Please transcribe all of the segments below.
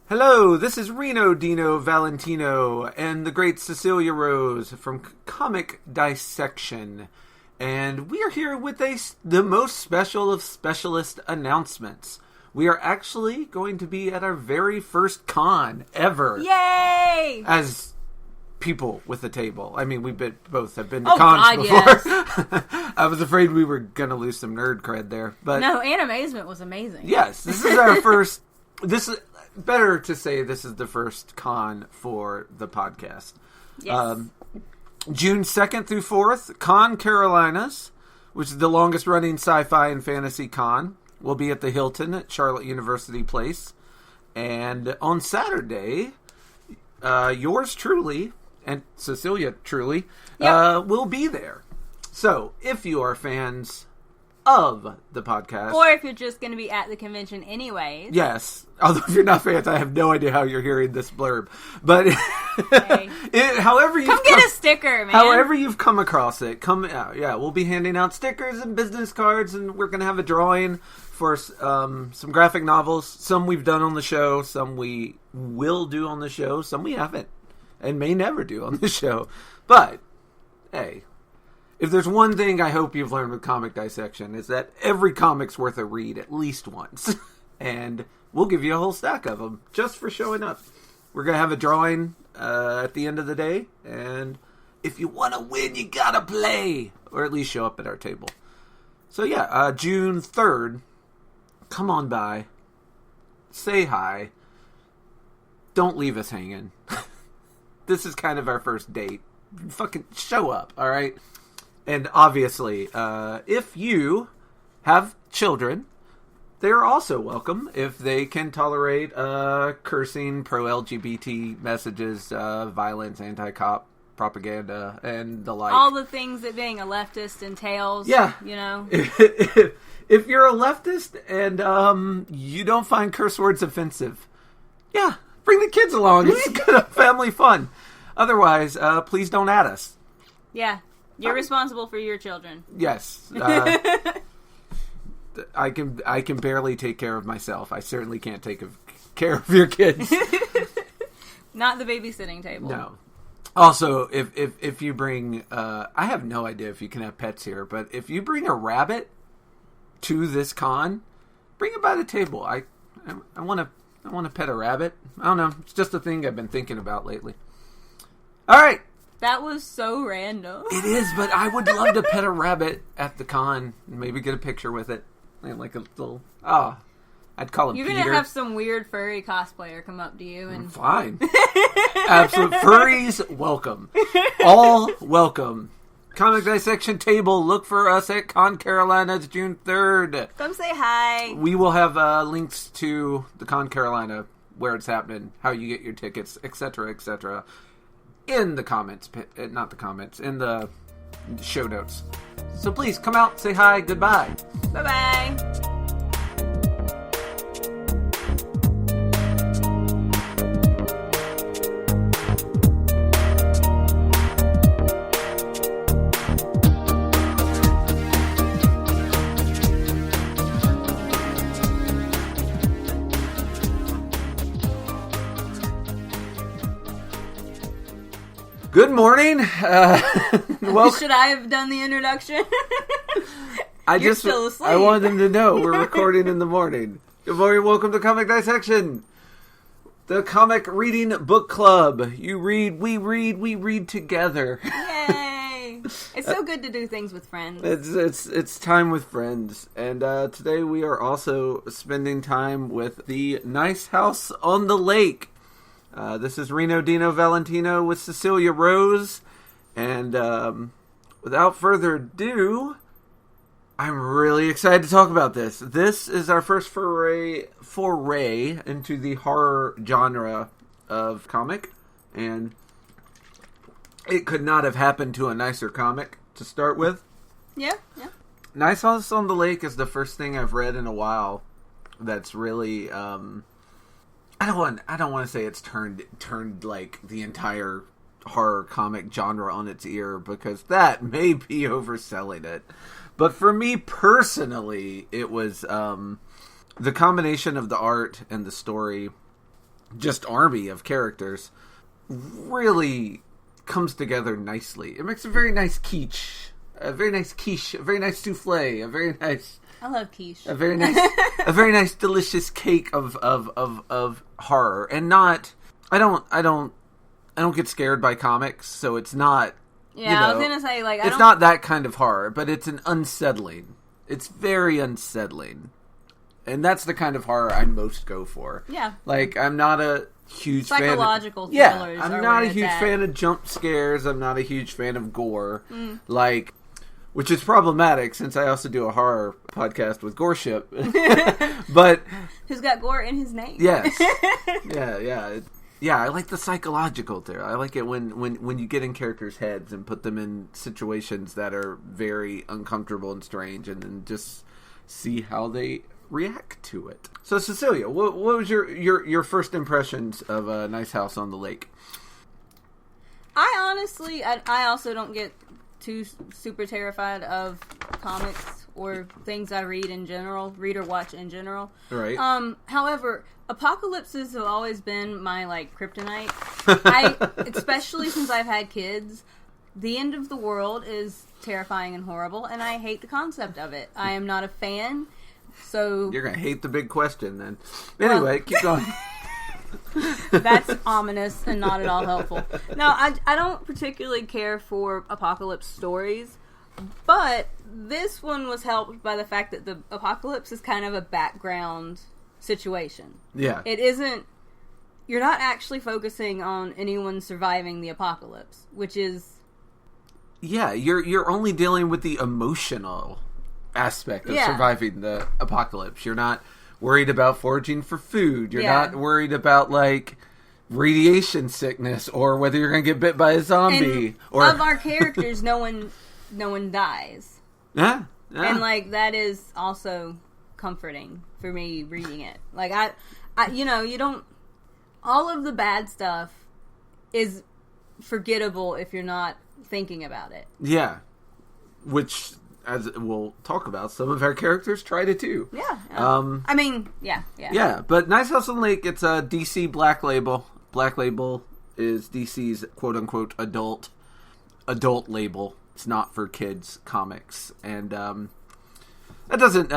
Hello, this is Reno Dino Valentino and the great Cecilia Rose from Comic Dissection. And we are here with the most special of specialist announcements. We are actually going to be at our very first con ever. Yay! As people with a table. I mean, both have been to cons before. Yes. I was afraid we were going to lose some nerd cred there. But no, Animazement was amazing. Yes, this is our first... This is better to say this is the first con for the podcast. Yes. June 2nd through 4th, Con Carolinas, which is the longest running sci-fi and fantasy con, will be at the Hilton at Charlotte University Place. And on Saturday, yours truly, and Cecilia truly, will be there. So, if you are fans of the podcast, or if you're just going to be at the convention anyways. Yes. Although if you're not fans, I have no idea how you're hearing this blurb. But Hey. However you've Come get a sticker, man. However you've come across it, we'll be handing out stickers and business cards, and we're going to have a drawing for some graphic novels. Some we've done on the show, some we will do on the show, some we haven't, and may never do on the show. But, hey, if there's one thing I hope you've learned with Comic Dissection, is that every comic's worth a read at least once. And we'll give you a whole stack of them just for showing up. We're going to have a drawing at the end of the day. And if you want to win, you got to play. Or at least show up at our table. So yeah, June 3rd. Come on by. Say hi. Don't leave us hanging. This is kind of our first date. Fucking show up, alright? And obviously, if you have children, they're also welcome if they can tolerate cursing, pro-LGBT messages, violence, anti-cop propaganda, and the like. All the things that being a leftist entails. Yeah. You know? If you're a leftist and you don't find curse words offensive, yeah, bring the kids along. It's good family fun. Otherwise, please don't add us. Yeah. You're responsible for your children. Yes. I can barely take care of myself. I certainly can't take care of your kids. Not the babysitting table. No. Also, if you bring... I have no idea if you can have pets here, but if you bring a rabbit to this con, bring it by the table. I want to pet a rabbit. I don't know. It's just a thing I've been thinking about lately. All right. That was so random. It is, but I would love to pet a rabbit at the con and maybe get a picture with it. And like a little... I'd call him You're Peter. going to have some weird furry cosplayer come up to you and... Fine. Absolute furries, welcome. All welcome. Comic Dissection Table, look for us at Con Carolina. It's June 3rd. Come say hi. We will have links to the Con Carolina, where it's happening, how you get your tickets, etc., etc., in the comments, not the comments, in the show notes. So please, come out, say hi, goodbye. Bye-bye. Good morning. Well, should I have done the introduction? You're still asleep. I wanted them to know we're recording in the morning. Good morning. Welcome to Comic Dissection, the comic reading book club. You read, we read together. Yay! It's so good to do things with friends. It's time with friends, and today we are also spending time with the Nice House on the Lake. This is Reno Dino Valentino with Cecilia Rose, and without further ado, I'm really excited to talk about this. This is our first foray into the horror genre of comic, and it could not have happened to a nicer comic to start with. Yeah. Nice House on the Lake is the first thing I've read in a while that's really... I don't want to say it's turned like the entire horror comic genre on its ear, because that may be overselling it. But for me personally, it was the combination of the art and the story just army of characters really comes together nicely. It makes a very nice quiche, a very nice souffle, a very nice. I love quiche. A very nice, delicious cake of horror, and not. I don't get scared by comics, so it's not. Yeah, I was gonna say it's not that kind of horror, but it's an unsettling. It's very unsettling, and that's the kind of horror I most go for. Yeah, I'm not a huge psychological fan of, thrillers. Yeah, I'm not a huge fan of jump scares. I'm not a huge fan of gore. Which is problematic since I also do a horror podcast with Goreship. But who's got gore in his name? Yes. Yeah, I like the psychological there. I like it when you get in characters' heads and put them in situations that are very uncomfortable and strange, and then just see how they react to it. So, Cecilia, what was your first impressions of A Nice House on the Lake? I also don't get too super terrified of comics or things I read or watch in general. Right. However, apocalypses have always been my kryptonite. Especially since I've had kids, the end of the world is terrifying and horrible, and I hate the concept of it. I am not a fan. So you're gonna hate the big question then. Anyway, keep going. That's ominous and not at all helpful. No, I don't particularly care for apocalypse stories, but this one was helped by the fact that the apocalypse is kind of a background situation. Yeah. It isn't... You're not actually focusing on anyone surviving the apocalypse, which is... Yeah, you're only dealing with the emotional aspect of surviving the apocalypse. You're not worried about foraging for food. You're not worried about radiation sickness or whether you're going to get bit by a zombie. Of our characters, no one dies. Yeah. And that is also comforting for me reading it. I you don't. All of the bad stuff is forgettable if you're not thinking about it. Yeah, which, as we'll talk about, some of our characters try to too. Yeah. Yeah. Yeah, but Nice House on the Lake, it's a DC Black Label. Black Label is DC's quote-unquote adult label. It's not for kids comics. And that doesn't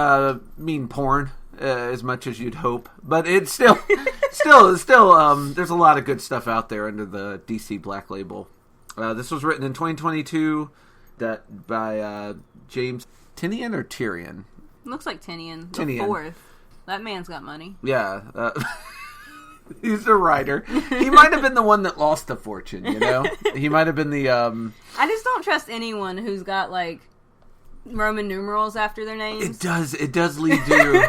mean porn as much as you'd hope. But it's still, there's a lot of good stuff out there under the DC Black Label. This was written in 2022 by James Tynion or Tyrion? Looks like Tynion. The fourth. That man's got money. Yeah. He's a writer. He might have been the one that lost a fortune, you know? He might have been the... I just don't trust anyone who's got, Roman numerals after their names. It does lead you...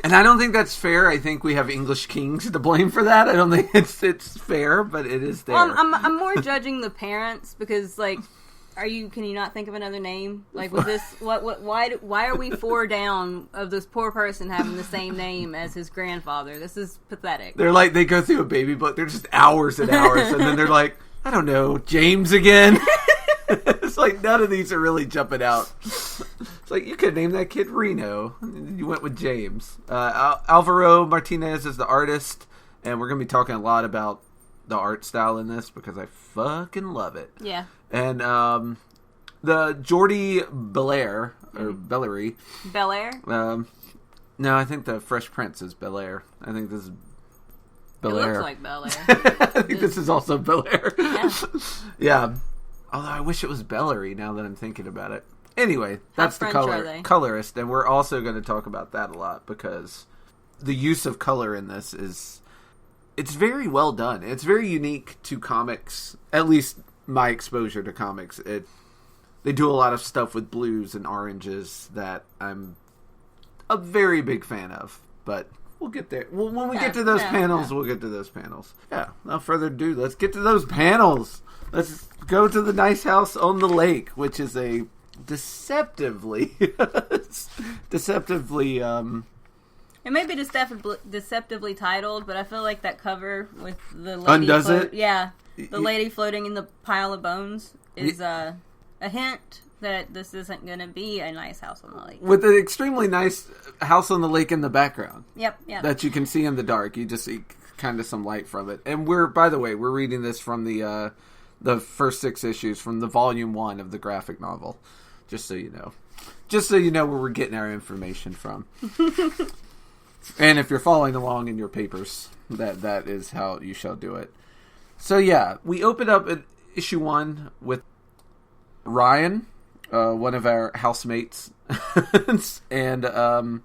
And I don't think that's fair. I think we have English kings to blame for that. I don't think it's fair, but it is there. Well, I'm more judging the parents because, can you not think of another name? With this, why are we 4 down of this poor person having the same name as his grandfather? This is pathetic. They're they go through a baby book. They're just hours and hours, and then they're like, I don't know, James again. It's none of these are really jumping out. It's you could name that kid Reno. You went with James. Alvaro Martinez is the artist, and we're going to be talking a lot about the art style in this because I fucking love it. Yeah. And the Jordi Belair, or Bellery. Belair? No, I think the Fresh Prince is Belair. I think this is Belair. It looks like Belair. I think this is also Belair. Yeah. Yeah. Although I wish it was Bellery now that I'm thinking about it. Anyway, that's the colorist, and we're also going to talk about that a lot because the use of color in this it's very well done. It's very unique to comics, at least my exposure to comics. They do a lot of stuff with blues and oranges that I'm a very big fan of, but we'll get there. When we get to those panels, we'll get to those panels. Yeah, without further ado, let's get to those panels. Let's go to the Nice House on the Lake, which is a deceptively it may be deceptively titled, but I feel like that cover with the lady undoes it. Yeah, the lady floating in the pile of bones is a hint that this isn't going to be a nice house on the lake. With an extremely nice house on the lake in the background. Yep. That you can see in the dark. You just kind of some light from it. And by the way, we're reading this from the first 6 issues from the volume 1 of the graphic novel. Just so you know. Just so you know where we're getting our information from. And if you're following along in your papers, that is how you shall do it. So yeah, we open up at issue 1 with Ryan, one of our housemates. And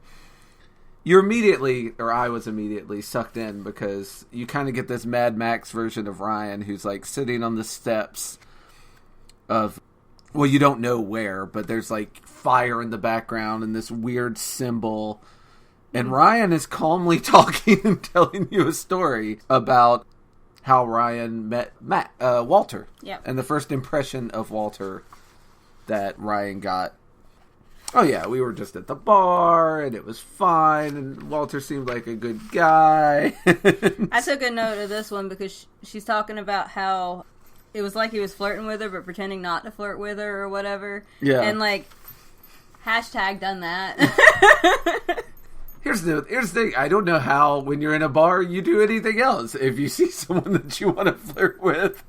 you're immediately, or I was immediately sucked in because you kind of get this Mad Max version of Ryan who's like sitting on the steps of, well, you don't know where, but there's like fire in the background and this weird symbol. And Ryan is calmly talking and telling you a story about how Ryan met Walter. Yep. And the first impression of Walter that Ryan got. Oh yeah, we were just at the bar and it was fine and Walter seemed like a good guy. I took a note of this one because she's talking about how it was like he was flirting with her but pretending not to flirt with her or whatever. Yeah. And like, hashtag done that. Here's the thing. I don't know how, when you're in a bar, you do anything else. If you see someone that you want to flirt with,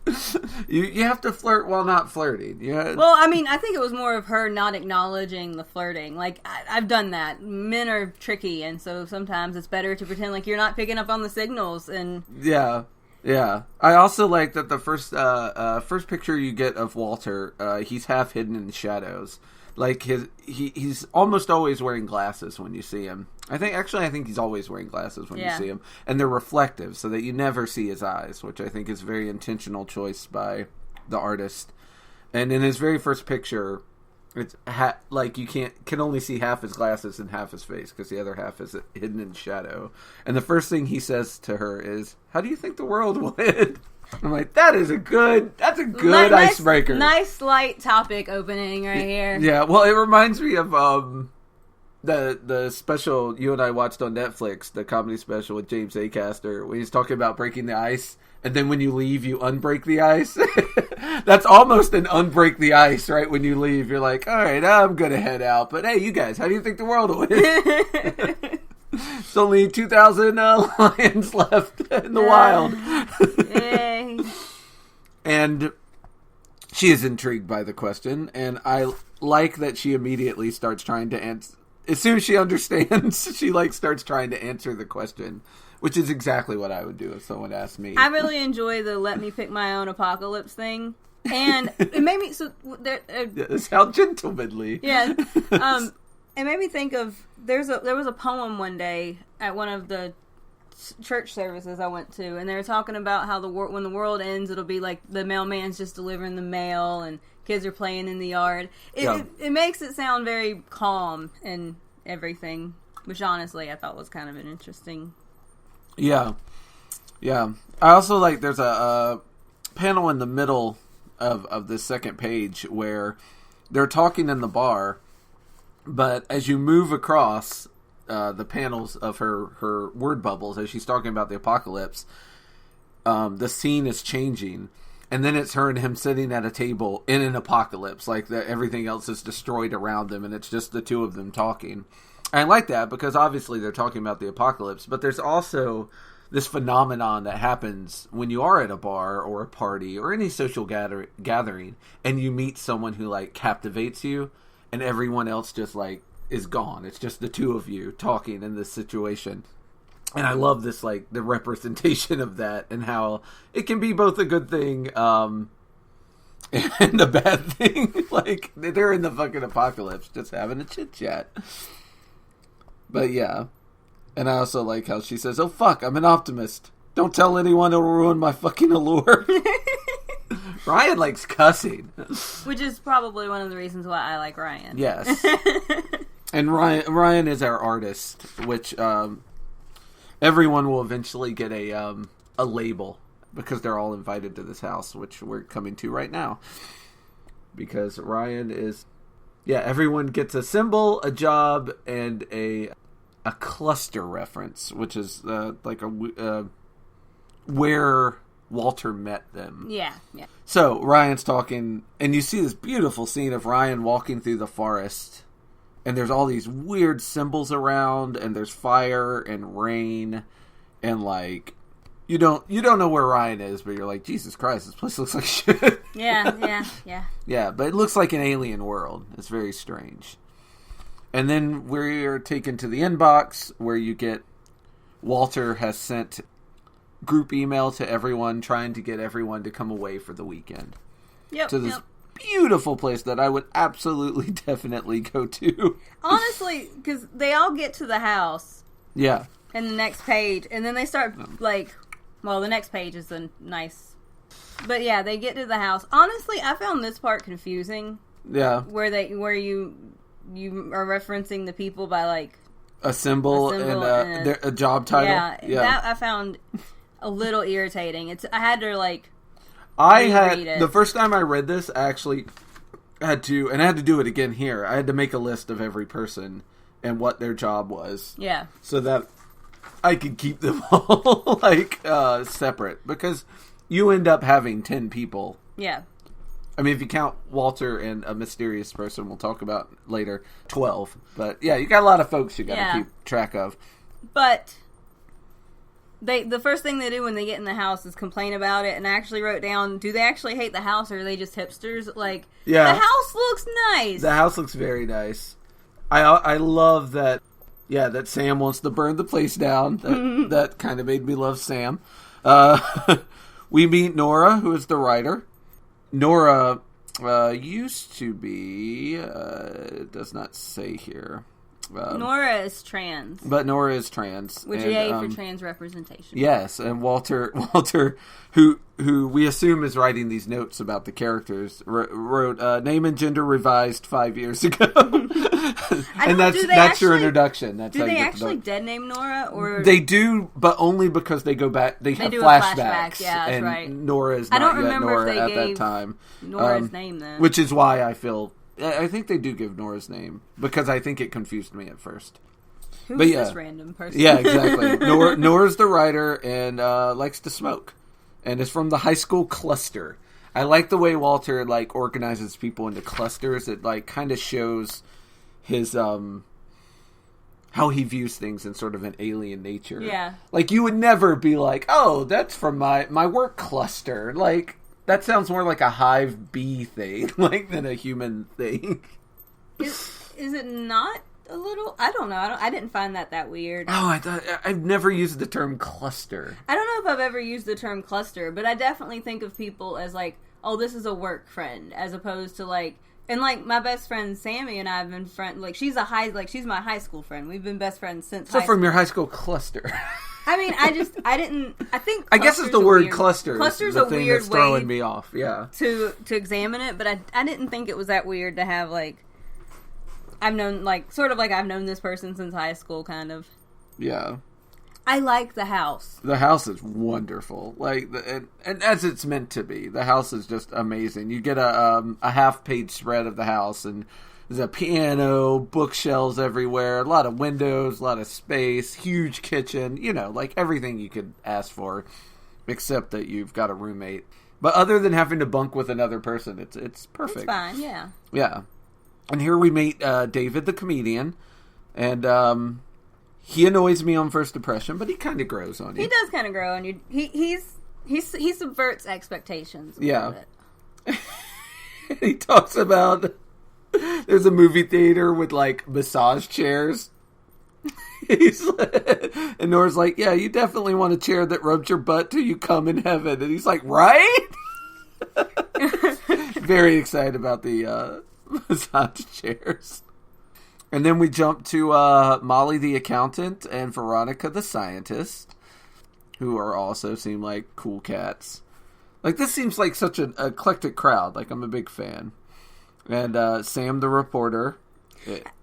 you have to flirt while not flirting. Yeah. Well, I mean, I think it was more of her not acknowledging the flirting. Like, I've done that. Men are tricky, and so sometimes it's better to pretend like you're not picking up on the signals. And yeah. I also like that the first picture you get of Walter, he's half hidden in shadows. Like he's almost always wearing glasses when you see him. I think he's always wearing glasses when you see him, and they're reflective so that you never see his eyes, which I think is a very intentional choice by the artist. And in his very first picture, it's like you can only see half his glasses and half his face because the other half is hidden in shadow. And the first thing he says to her is, "How do you think the world will end?" I'm like, that's a good icebreaker. Nice light topic opening right here. Yeah, well, it reminds me of the special you and I watched on Netflix, the comedy special with James Acaster, where he's talking about breaking the ice, and then when you leave, you unbreak the ice. That's almost an unbreak the ice, right? When you leave, you're like, all right, I'm going to head out, but hey, you guys, how do you think the world will end? There's only 2,000 lions left in the wild. Yay. And she is intrigued by the question, and I like that she immediately starts trying to answer. As soon as she understands, she starts trying to answer the question, which is exactly what I would do if someone asked me. I really enjoy the "let me pick my own apocalypse" thing, and it made me It's how gentlemanly. Yeah. It made me think of there was a poem one day at one of the church services I went to, and they were talking about how when the world ends, it'll be like the mailman's just delivering the mail and kids are playing in the yard. It makes it sound very calm and everything, which honestly I thought was kind of an interesting. Yeah. I also like there's a panel in the middle of this second page where they're talking in the bar. But as you move across the panels of her word bubbles, as she's talking about the apocalypse, the scene is changing. And then it's her and him sitting at a table in an apocalypse. Like everything else is destroyed around them, and it's just the two of them talking. And I like that because obviously they're talking about the apocalypse. But there's also this phenomenon that happens when you are at a bar or a party or any social gathering, and you meet someone who captivates you. And everyone else just is gone. It's just the two of you talking in this situation. And I love this the representation of that and how it can be both a good thing and a bad thing. They're in the fucking apocalypse just having a chit chat. But yeah. And I also like how she says, "Oh fuck, I'm an optimist. Don't tell anyone, it'll ruin my fucking allure." Ryan likes cussing. Which is probably one of the reasons why I like Ryan. Yes. And Ryan is our artist, which everyone will eventually get a label because they're all invited to this house, which we're coming to right now. Because Ryan is... Yeah, everyone gets a symbol, a job, and a cluster reference, which is where Walter met them. Yeah. So, Ryan's talking, and you see this beautiful scene of Ryan walking through the forest, and there's all these weird symbols around, and there's fire and rain, and you don't know where Ryan is, but you're like, Jesus Christ, this place looks like shit. Yeah. Yeah, but it looks like an alien world. It's very strange. And then we're taken to the inbox where you get Walter has sent group email to everyone trying to get everyone to come away for the weekend. Yep. To this beautiful place that I would absolutely definitely go to. Honestly, because they all get to the house. Yeah. And the next page, and then they start the next page is a nice, but yeah, they get to the house. Honestly, I found this part confusing. Yeah. Where you are referencing the people by like a symbol and a job title. Yeah, that I found a little irritating. I had to like. The first time I read this, I actually had to, and I had to do it again here. I had to make a list of every person and what their job was. Yeah. So that I could keep them all separate, because you end up having 10 people. Yeah. I mean, if you count Walter and a mysterious person we'll talk about later, 12. But yeah, you got a lot of folks you got to keep track of. But the first thing they do when they get in the house is complain about it, and I actually wrote down, do they actually hate the house, or are they just hipsters? Like, the house looks nice. The house looks very nice. I love that, that Sam wants to burn the place down. That kind of made me love Sam. We meet Nora, who is the writer. Nora used to be, it does not say here. Nora is trans. But Nora is trans. Which yay for trans representation. Yes, and Walter, who we assume is writing these notes about the characters, wrote name and gender revised 5 years ago. And that's your introduction. That's do they actually dead name Nora, or they do, but only because they go back. They have flashbacks. Yeah, that's right. Nora is not yet Nora at that time. Nora's name then, which is why I think they do give Nora's name, because I think it confused me at first. Who is this random person? Yeah, exactly. Nora's the writer and likes to smoke, and is from the high school cluster. I like the way Walter organizes people into clusters. It kind of shows his how he views things in sort of an alien nature. Yeah, you would never be like, oh, that's from my work cluster. That sounds more like a hive bee thing, than a human thing. Is it not a little? I don't know. I didn't find that weird. Oh, I've never used the term cluster. I don't know if I've ever used the term cluster, but I definitely think of people as oh, this is a work friend, as opposed to and my best friend Sammy and I have been friends. She's she's my high school friend. We've been best friends since. So from your high school cluster. I mean, I guess it's the word cluster. Cluster's the a thing weird that's way throwing me off. Yeah. To examine it, but I didn't think it was that weird to have I've known I've known this person since high school, kind of. Yeah. I like the house. The house is wonderful, and as it's meant to be. The house is just amazing. You get a half-page spread of the house, and there's a piano, bookshelves everywhere, a lot of windows, a lot of space, huge kitchen. Everything you could ask for, except that you've got a roommate. But other than having to bunk with another person, it's perfect. It's fine, yeah. Yeah, and here we meet David, the comedian, and he annoys me on first impression, but he kind of grows on you. He does kind of grow on you. He subverts expectations a little bit. He talks about there's a movie theater with massage chairs. And Nora's like, yeah, you definitely want a chair that rubs your butt till you come in heaven. And he's like, right? Very excited about the massage chairs. And then we jump to Molly the accountant and Veronica the scientist, who also seem like cool cats. This seems like such an eclectic crowd. I'm a big fan. And Sam the reporter,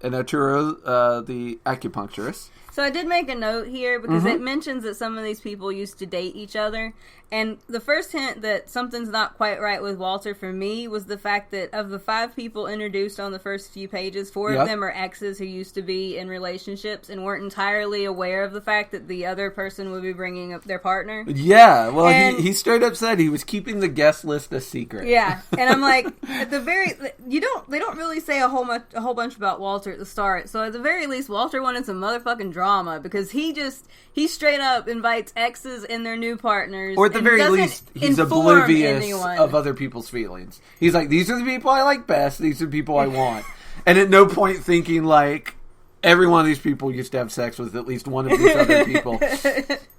and Arturo the acupuncturist. So I did make a note here because it mentions that some of these people used to date each other. And the first hint that something's not quite right with Walter for me was the fact that of the 5 people introduced on the first few pages, 4 of them are exes who used to be in relationships and weren't entirely aware of the fact that the other person would be bringing up their partner. Yeah, well, he straight up said he was keeping the guest list a secret. Yeah, and I'm like, at the very, they don't really say a whole bunch about Walter at the start. So at the very least, Walter wanted some motherfucking drama, because he straight up invites exes and their new partners, or at the very least he's oblivious anyone of other people's feelings. He's like, these are the people I like best, these are the people I want, and at no point thinking like, every one of these people used to have sex with at least one of these other people.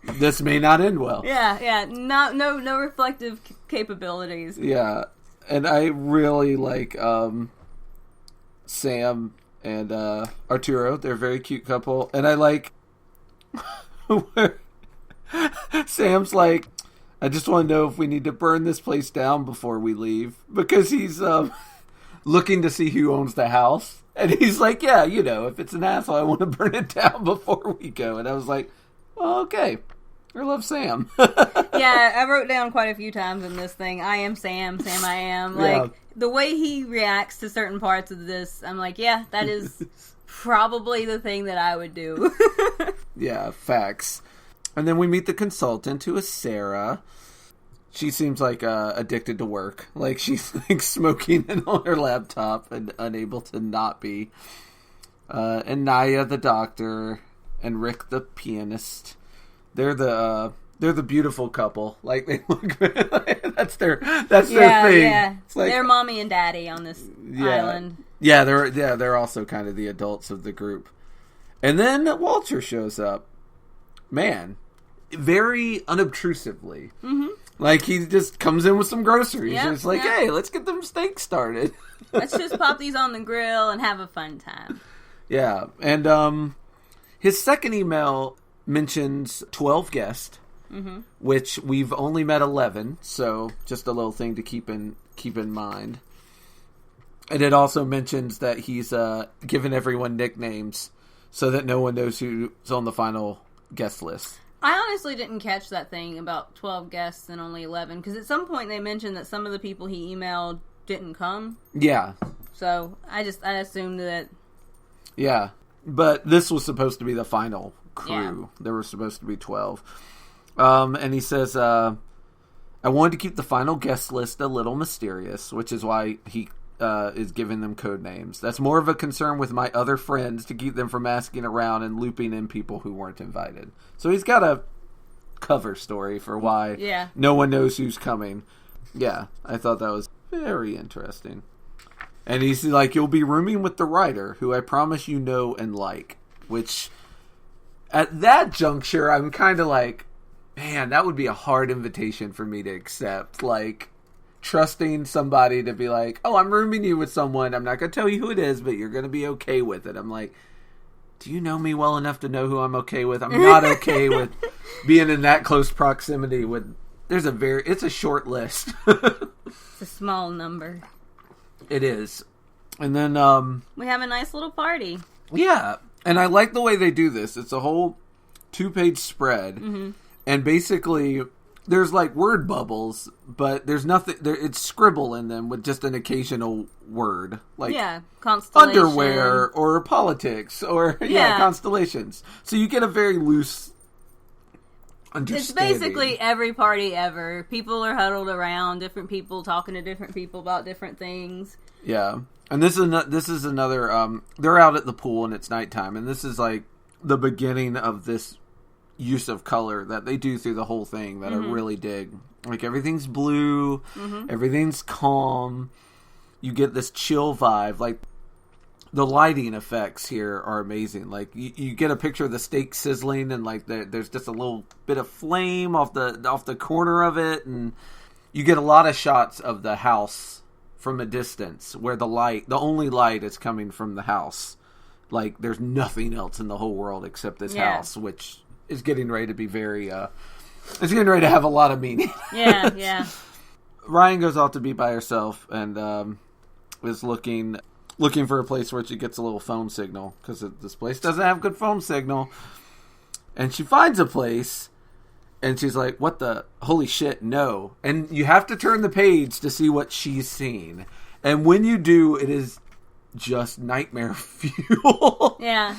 This may not end well. Yeah. No reflective capabilities. Yeah, and I really like Sam and Arturo. They're a very cute couple, and I like where Sam's like, I just want to know if we need to burn this place down before we leave, because he's looking to see who owns the house. And he's like, yeah, if it's an asshole, I want to burn it down before we go. And I was like, well, okay. I love Sam. Yeah, I wrote down quite a few times in this thing, I am Sam, Sam I am. Like, the way he reacts to certain parts of this, I'm like, yeah, that is probably the thing that I would do. Yeah, facts. And then we meet the consultant, who is Sarah. She seems like addicted to work. Like, she's like smoking on her laptop and unable to not be. And Naya, the doctor, and Rick, the pianist. They're the beautiful couple. Like, they look. that's their thing. Yeah, it's like, they're mommy and daddy on this island. Yeah, they're also kind of the adults of the group. And then Walter shows up. Man, very unobtrusively. Mm-hmm. Like, he just comes in with some groceries. And it's like, hey, let's get them steaks started. Let's just pop these on the grill and have a fun time. Yeah. And his second email mentions 12 guests, which we've only met 11. So just a little thing to keep in mind. And it also mentions that he's given everyone nicknames so that no one knows who's on the final guest list. I honestly didn't catch that thing about 12 guests and only 11, because at some point they mentioned that some of the people he emailed didn't come. Yeah. So I assumed that. Yeah. But this was supposed to be the final crew. Yeah. There were supposed to be 12. And he says, I wanted to keep the final guest list a little mysterious, which is why he is giving them code names. That's more of a concern with my other friends, to keep them from asking around and looping in people who weren't invited. So he's got a cover story for why no one knows who's coming. Yeah, I thought that was very interesting. And he's like, you'll be rooming with the writer, who I promise you know and like. Which, at that juncture, I'm kind of like, man, that would be a hard invitation for me to accept. Like, trusting somebody to be like, oh, I'm rooming you with someone. I'm not going to tell you who it is, but you're going to be okay with it. I'm like, do you know me well enough to know who I'm okay with? I'm not okay with being in that close proximity with. It's a short list. It's a small number. It is. And then we have a nice little party. Yeah. And I like the way they do this. It's a whole 2-page spread. Mm-hmm. And basically, there's like word bubbles, but there's nothing. It's scribble in them with just an occasional word, like constellation, underwear, or politics, or constellations. So you get a very loose understanding. It's basically every party ever. People are huddled around, different people talking to different people about different things. Yeah, and this is another. They're out at the pool and it's nighttime, and this is like the beginning of this use of color that they do through the whole thing that I really dig. Like, everything's blue, everything's calm. You get this chill vibe. Like, the lighting effects here are amazing. Like, you get a picture of the steak sizzling, and like there's just a little bit of flame off the corner of it, and you get a lot of shots of the house from a distance where the only light is coming from the house. Like, there's nothing else in the whole world except this house, which is getting ready to be very, it's getting ready to have a lot of meaning. Yeah. Ryan goes off to be by herself and is looking for a place where she gets a little phone signal, because this place doesn't have good phone signal. And she finds a place, and she's like, what the holy shit, no. And you have to turn the page to see what she's seen. And when you do, it is just nightmare fuel. Yeah.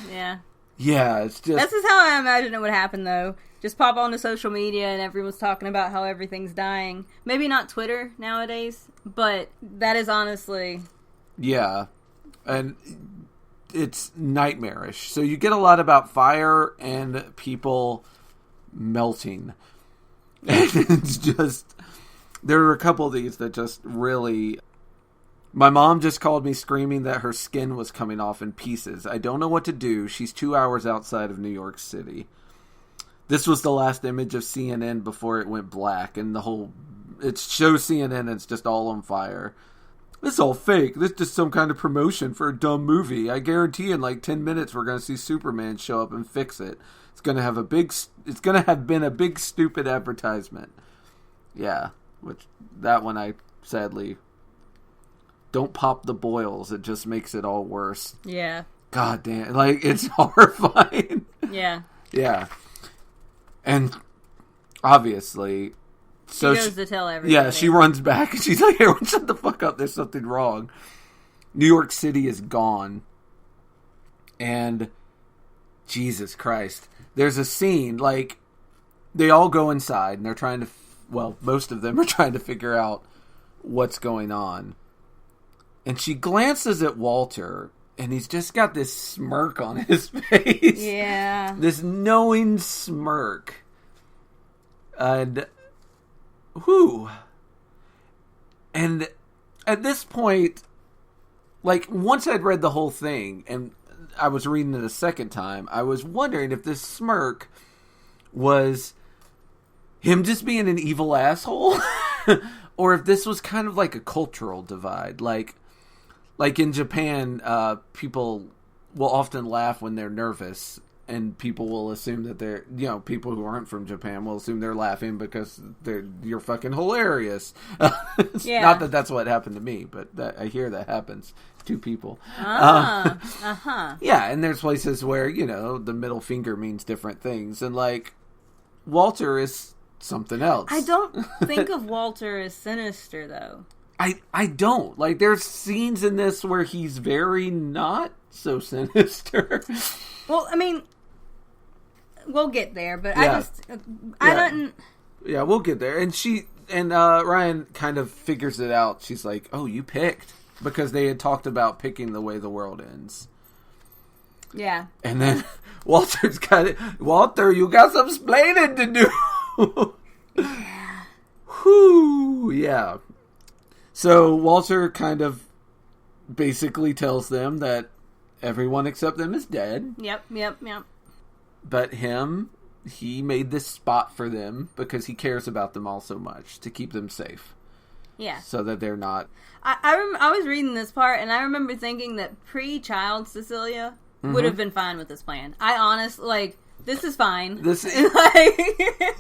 Yeah, it's just... This is how I imagine it would happen, though. Just pop onto social media and everyone's talking about how everything's dying. Maybe not Twitter nowadays, but that is honestly... Yeah. And it's nightmarish. So you get a lot about fire and people melting. And it's just, there are a couple of these that just really... My mom just called me screaming that her skin was coming off in pieces. I don't know what to do. She's 2 hours outside of New York City. This was the last image of CNN before it went black, and it shows CNN and it's just all on fire. This is all fake. This is just some kind of promotion for a dumb movie. I guarantee in like 10 minutes we're going to see Superman show up and fix it. It's going to have been a big stupid advertisement. Yeah, that one I sadly... Don't pop the boils. It just makes it all worse. Yeah. God damn. Like, it's horrifying. Yeah. Yeah. And obviously... She goes to tell everybody. Yeah, she runs back and she's like, everyone shut the fuck up. There's something wrong. New York City is gone. And Jesus Christ. There's a scene, like, they all go inside and they're trying to... Well, most of them are trying to figure out what's going on. And she glances at Walter, and he's just got this smirk on his face. Yeah. This knowing smirk. And, whew. And at this point, like, once I'd read the whole thing, and I was reading it a second time, I was wondering if this smirk was him just being an evil asshole, or if this was kind of like a cultural divide, like in Japan, people will often laugh when they're nervous, and people will assume that they're, people who aren't from Japan will assume they're laughing because you're fucking hilarious. Yeah. Not that that's what happened to me, but I hear that happens to people. Yeah, and there's places where, the middle finger means different things, and like, Walter is something else. I don't think of Walter as sinister, though. I don't. Like, there's scenes in this where he's very not so sinister. Well, I mean, we'll get there, but Yeah. I don't... Yeah, we'll get there. And Ryan kind of figures it out. She's like, oh, you picked. Because they had talked about picking the way the world ends. Yeah. And then Walter's got it. Walter, you got some splaining to do. Whew, yeah. So Walter kind of basically tells them that everyone except them is dead. Yep. But he made this spot for them because he cares about them all so much to keep them safe. Yeah. So that they're not... I was reading this part, and I remember thinking that pre-child Cecilia would have been fine with this plan. I honestly, this is fine.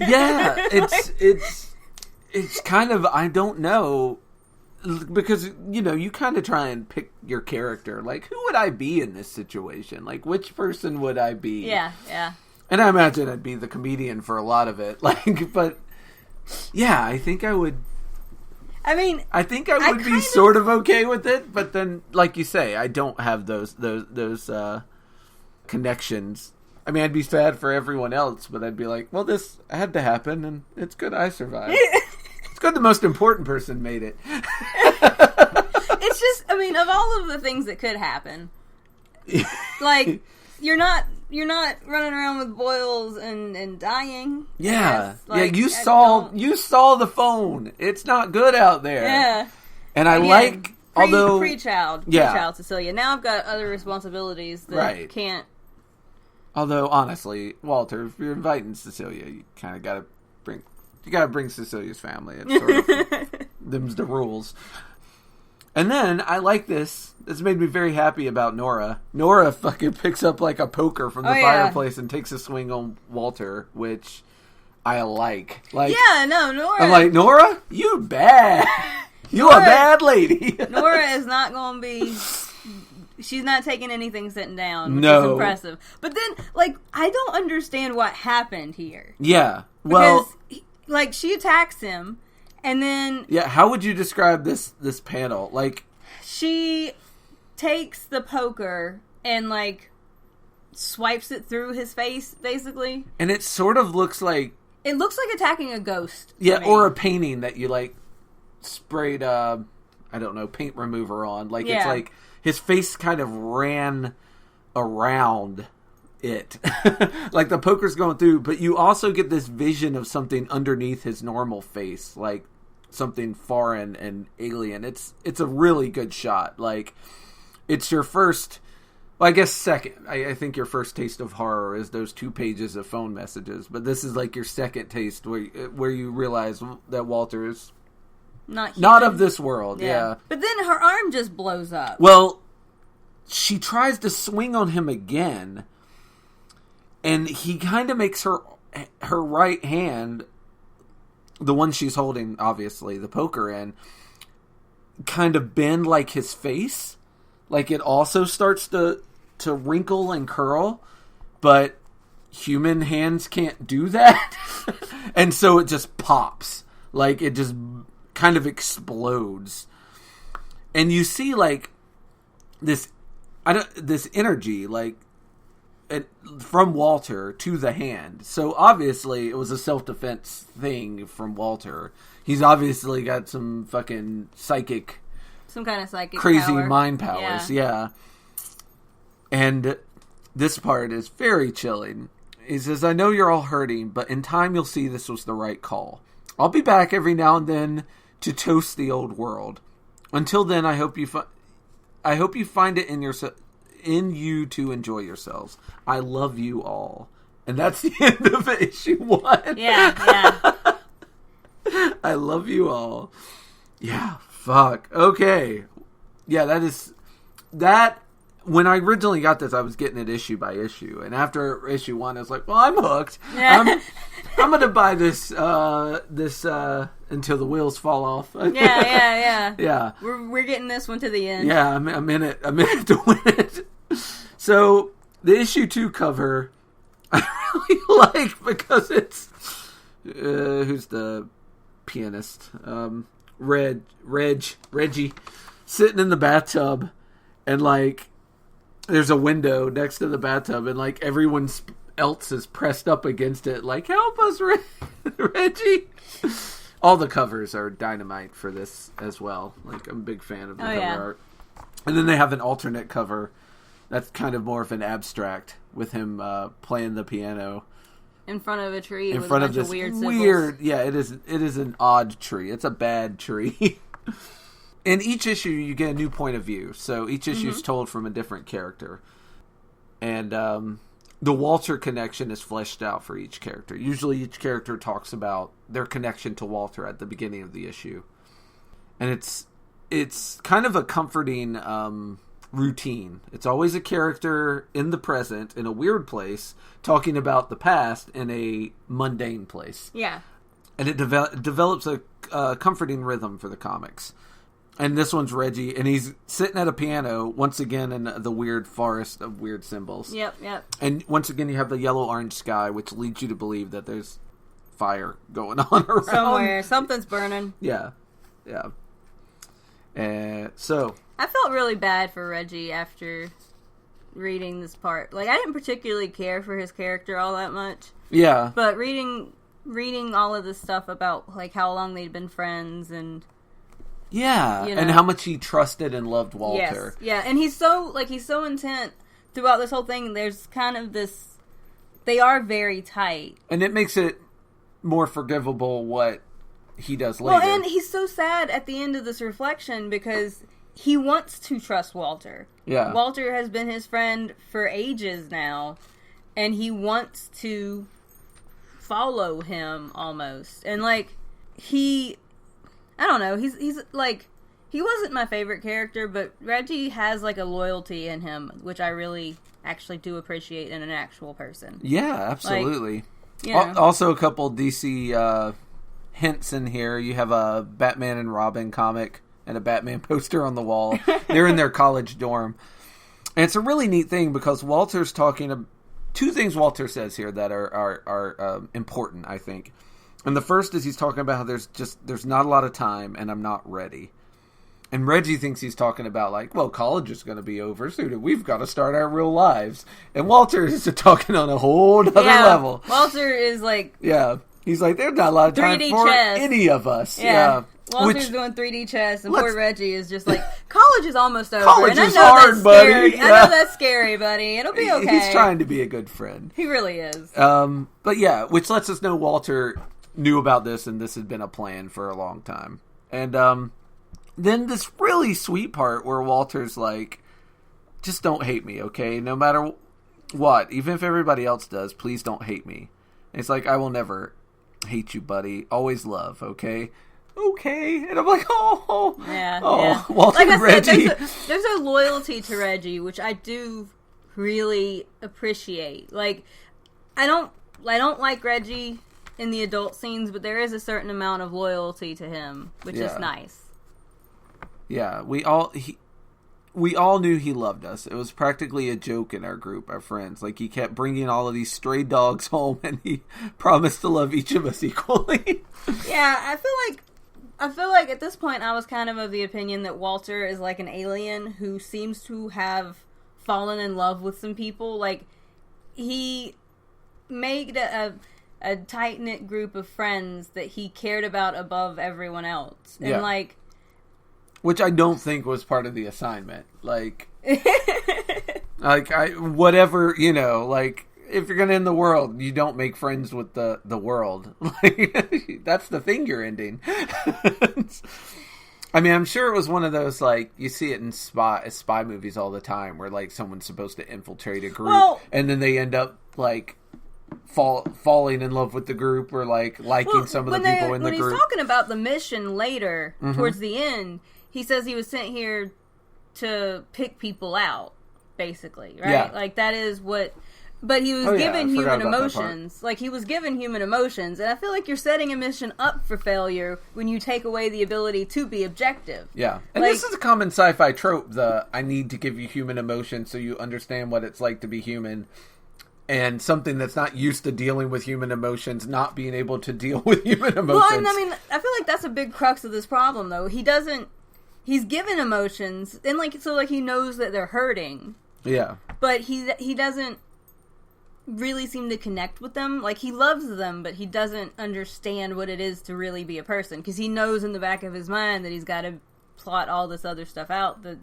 Yeah, it's kind of, I don't know... Because, you kind of try and pick your character. Like, who would I be in this situation? Like, which person would I be? Yeah. And I imagine I'd be the comedian for a lot of it. Like, but, yeah, I think I would... I think I would be sort of okay with it, but then, like you say, I don't have those connections. I mean, I'd be sad for everyone else, but I'd be like, well, this had to happen, and it's good I survived. It's good the most important person made it. It's just, of all of the things that could happen, like, you're not running around with boils and dying. Yeah. Like, you saw the phone. It's not good out there. Yeah. And although pre-child Cecilia. Now I've got other responsibilities that can't. Although honestly, Walter, if you're inviting Cecilia, you kind of got to bring Cecilia's family. It's sort of them's the rules. And then I like this. This made me very happy about Nora. Nora fucking picks up like a poker from the fireplace and takes a swing on Walter, which I like. Like, yeah, no, Nora. I'm like, Nora, you bad. You a bad lady. Nora is not going to be. She's not taking anything sitting down, which is impressive. But then, like, I don't understand what happened here. Yeah, well, because she attacks him. And then... Yeah, how would you describe this panel? Like... She takes the poker and, swipes it through his face, basically. And it sort of looks like... It looks like attacking a ghost. Yeah, or a painting that you, sprayed, I don't know, paint remover on. It's like his face kind of ran around it. Like the poker's going through, but you also get this vision of something underneath his normal face, like something foreign and alien. It's a really good shot. Like, it's your first, well, I guess second. I think your first taste of horror is those 2 pages of phone messages, but this is like your second taste where you realize that Walter is not of this world. Yeah. But then her arm just blows up. Well, she tries to swing on him again, and he kind of makes her right hand, the one she's holding, obviously, the poker in, kind of bend like his face. Like it also starts to wrinkle and curl, but human hands can't do that. And so it just pops. Like it just kind of explodes. And you see like this energy, like, from Walter to the hand. So obviously it was a self-defense thing from Walter. He's obviously got some fucking some kind of psychic crazy power. Mind powers. Yeah. And this part is very chilling. He says, "I know you're all hurting, but in time you'll see this was the right call. I'll be back every now and then to toast the old world. Until then, I hope you find it in you to enjoy yourselves. I love you all." And that's the end of issue 1. Yeah. I love you all. Yeah, fuck. Okay. Yeah, that. When I originally got this, I was getting it issue by issue. And after issue 1, I was like, well, I'm hooked. Yeah. I'm going to buy this until the wheels fall off. Yeah. Yeah. We're getting this one to the end. Yeah, I'm in it to win it. So, the issue 2 cover, I really like because it's... who's the pianist? Reggie. Sitting in the bathtub. And, like, there's a window next to the bathtub. And, like, everyone else is pressed up against it. Like, help us, Reggie. All the covers are dynamite for this as well. Like, I'm a big fan of the cover art. And then they have an alternate cover that's kind of more of an abstract with him playing the piano in front of a tree with a bunch of weird symbols. Yeah, it is an odd tree. It's a bad tree. In each issue, you get a new point of view. So each issue is told from a different character. And the Walter connection is fleshed out for each character. Usually each character talks about their connection to Walter at the beginning of the issue. And it's kind of a comforting routine. It's always a character in the present, in a weird place, talking about the past in a mundane place. Yeah. And it develops a comforting rhythm for the comics. And this one's Reggie, and he's sitting at a piano, once again in the weird forest of weird symbols. Yep. And once again, you have the yellow-orange sky, which leads you to believe that there's fire going on around. Somewhere. Something's burning. Yeah. So... I felt really bad for Reggie after reading this part. Like, I didn't particularly care for his character all that much. Yeah. But reading all of this stuff about, like, how long they'd been friends and... Yeah, and how much he trusted and loved Walter. Yes, yeah, and he's so intent throughout this whole thing. There's kind of this... They are very tight. And it makes it more forgivable what he does later. Well, and he's so sad at the end of this reflection because he wants to trust Walter. Yeah. Walter has been his friend for ages now, and he wants to follow him almost. And, like, I don't know. He's like, he wasn't my favorite character, but Reggie has like a loyalty in him, which I really actually do appreciate in an actual person. Yeah, absolutely. Like, also, a couple DC hints in here. You have a Batman and Robin comic and a Batman poster on the wall. They're in their college dorm, and it's a really neat thing because Walter's talking. 2 things Walter says here that are important, I think. And the first is he's talking about how there's not a lot of time and I'm not ready. And Reggie thinks he's talking about like, well, college is going to be over soon and we've got to start our real lives. And Walter is talking on a whole other level. Walter is like... Yeah. He's like, there's not a lot of time for any of us. Yeah. Walter's doing 3D chess, and poor Reggie is just like, college is almost over. College and I is know hard, that's buddy. scary. Yeah. I know that's scary, buddy. It'll be okay. He's trying to be a good friend. He really is. But yeah, which lets us know Walter knew about this, and this had been a plan for a long time. And then this really sweet part where Walter's like, just don't hate me, okay? No matter what, even if everybody else does, please don't hate me. And it's like, I will never hate you, buddy. Always love, okay? Okay. And I'm like, yeah. Walter like and Reggie. Reggie. There's a loyalty to Reggie, which I do really appreciate. Like, I don't like Reggie in the adult scenes, but there is a certain amount of loyalty to him, which is nice. Yeah, we all knew he loved us. It was practically a joke in our group, our friends. Like, he kept bringing all of these stray dogs home, and he promised to love each of us equally. Yeah, I feel like at this point I was kind of the opinion that Walter is like an alien who seems to have fallen in love with some people. Like, he made a tight-knit group of friends that he cared about above everyone else. And, like... Which I don't think was part of the assignment. Like, whatever, you know, like, if you're going to end the world, you don't make friends with the world. Like, that's the thing you're ending. I mean, I'm sure it was one of those, like, you see it in spy movies all the time, where, like, someone's supposed to infiltrate a group, and then they end up, like... falling in love with the group or liking some of the people in the group. When he's talking about the mission later, towards the end, he says he was sent here to pick people out, basically, right? Yeah. Like, that is what... But he was given human emotions. Like, he was given human emotions, and I feel like you're setting a mission up for failure when you take away the ability to be objective. Yeah. And this is a common sci-fi trope, I need to give you human emotions so you understand what it's like to be human. And something that's not used to dealing with human emotions, not being able to deal with human emotions. Well, and I mean, I feel like that's a big crux of this problem, though. He's given emotions, and he knows that they're hurting. Yeah. But he doesn't really seem to connect with them. Like, he loves them, but he doesn't understand what it is to really be a person. Because he knows in the back of his mind that he's got to plot all this other stuff out that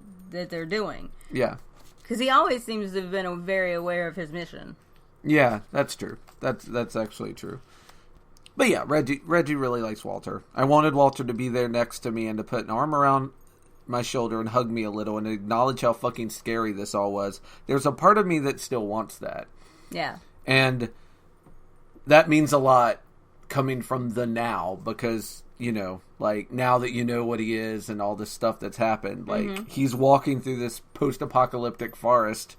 they're doing. Yeah. Because he always seems to have been very aware of his mission. Yeah, that's true. That's actually true. But yeah, Reggie really likes Walter. I wanted Walter to be there next to me and to put an arm around my shoulder and hug me a little and acknowledge how fucking scary this all was. There's a part of me that still wants that. Yeah. And that means a lot coming from the now, because, you know, like, now that you know what he is and all this stuff that's happened, like, he's walking through this post-apocalyptic forest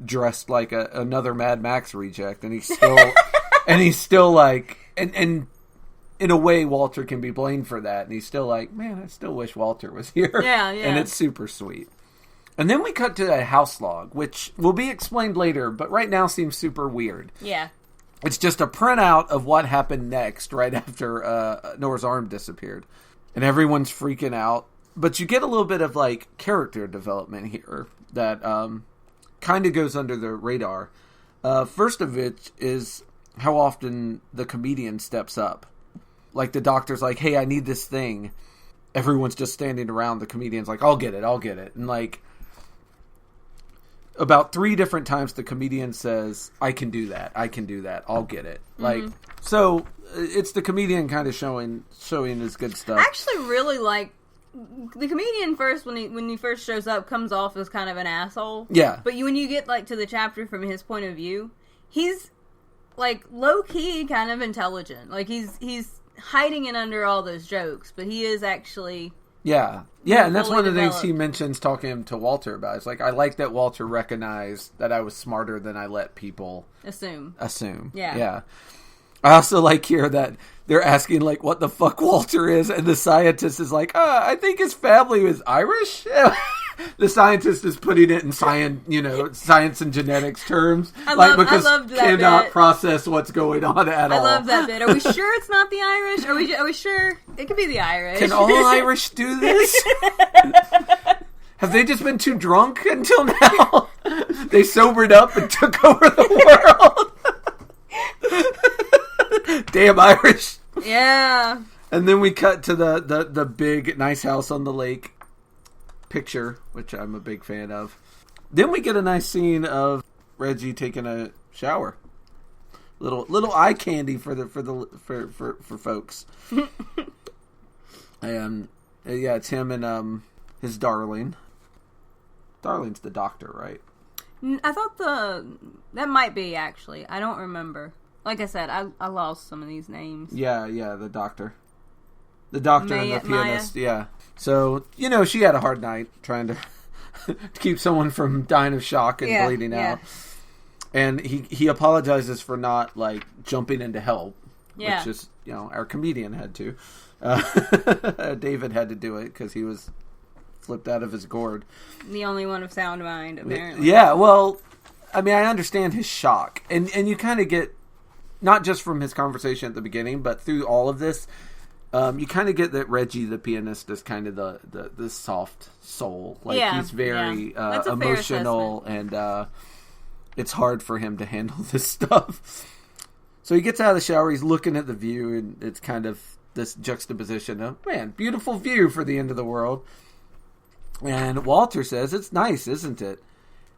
dressed like another Mad Max reject, and he's still like, and in a way Walter can be blamed for that, and he's still like, man, I still wish Walter was here. Yeah. And it's super sweet. And then we cut to a house log, which will be explained later, but right now seems super weird. Yeah. It's just a printout of what happened next right after Nora's arm disappeared. And everyone's freaking out. But you get a little bit of, like, character development here that kind of goes under the radar. First of which is how often the comedian steps up. Like, the doctor's like, hey, I need this thing. Everyone's just standing around. The comedian's like, I'll get it. And, like, about 3 different times the comedian says, I can do that, I'll get it. Like, so it's the comedian kind of showing his good stuff. I actually really like the comedian first, when he first shows up, comes off as kind of an asshole. Yeah. But when you get, like, to the chapter from his point of view, he's, like, low-key kind of intelligent. Like, he's hiding it under all those jokes, but he is actually... Yeah, and that's one of the things he mentions talking to Walter about. It's like, I like that Walter recognized that I was smarter than I let people assume. Yeah. I also like here that they're asking, like, what the fuck Walter is, and the scientist is like, I think his family is Irish. The scientist is putting it in science and genetics terms. I loved that cannot bit. Process what's going on at all. I love that bit. Are we sure it's not the Irish? Are we sure? It could be the Irish. Can all Irish do this? Have they just been too drunk until now? They sobered up and took over the world. Damn Irish. Yeah. And then we cut to the big, nice house on the lake picture, which I'm a big fan of. Then we get a nice scene of Reggie taking a shower. Little eye candy for folks. And yeah, it's him and his darling. Darling's the doctor, right? I thought that might be, actually. I don't remember. Like I said, I lost some of these names. Yeah, the doctor. The doctor and the pianist, Maya. yeah. So, she had a hard night trying to keep someone from dying of shock and bleeding out. And he apologizes for not, jumping in to help. Yeah. Which is, our comedian had to. David had to do it because he was flipped out of his gourd. The only one of sound mind, apparently. Yeah, well, I mean, I understand his shock. And you kind of get, not just from his conversation at the beginning, but through all of this, you kind of get that Reggie, the pianist, is kind of the soft soul. He's very emotional, and it's hard for him to handle this stuff. So he gets out of the shower, he's looking at the view, and it's kind of this juxtaposition of, man, beautiful view for the end of the world. And Walter says, it's nice, isn't it?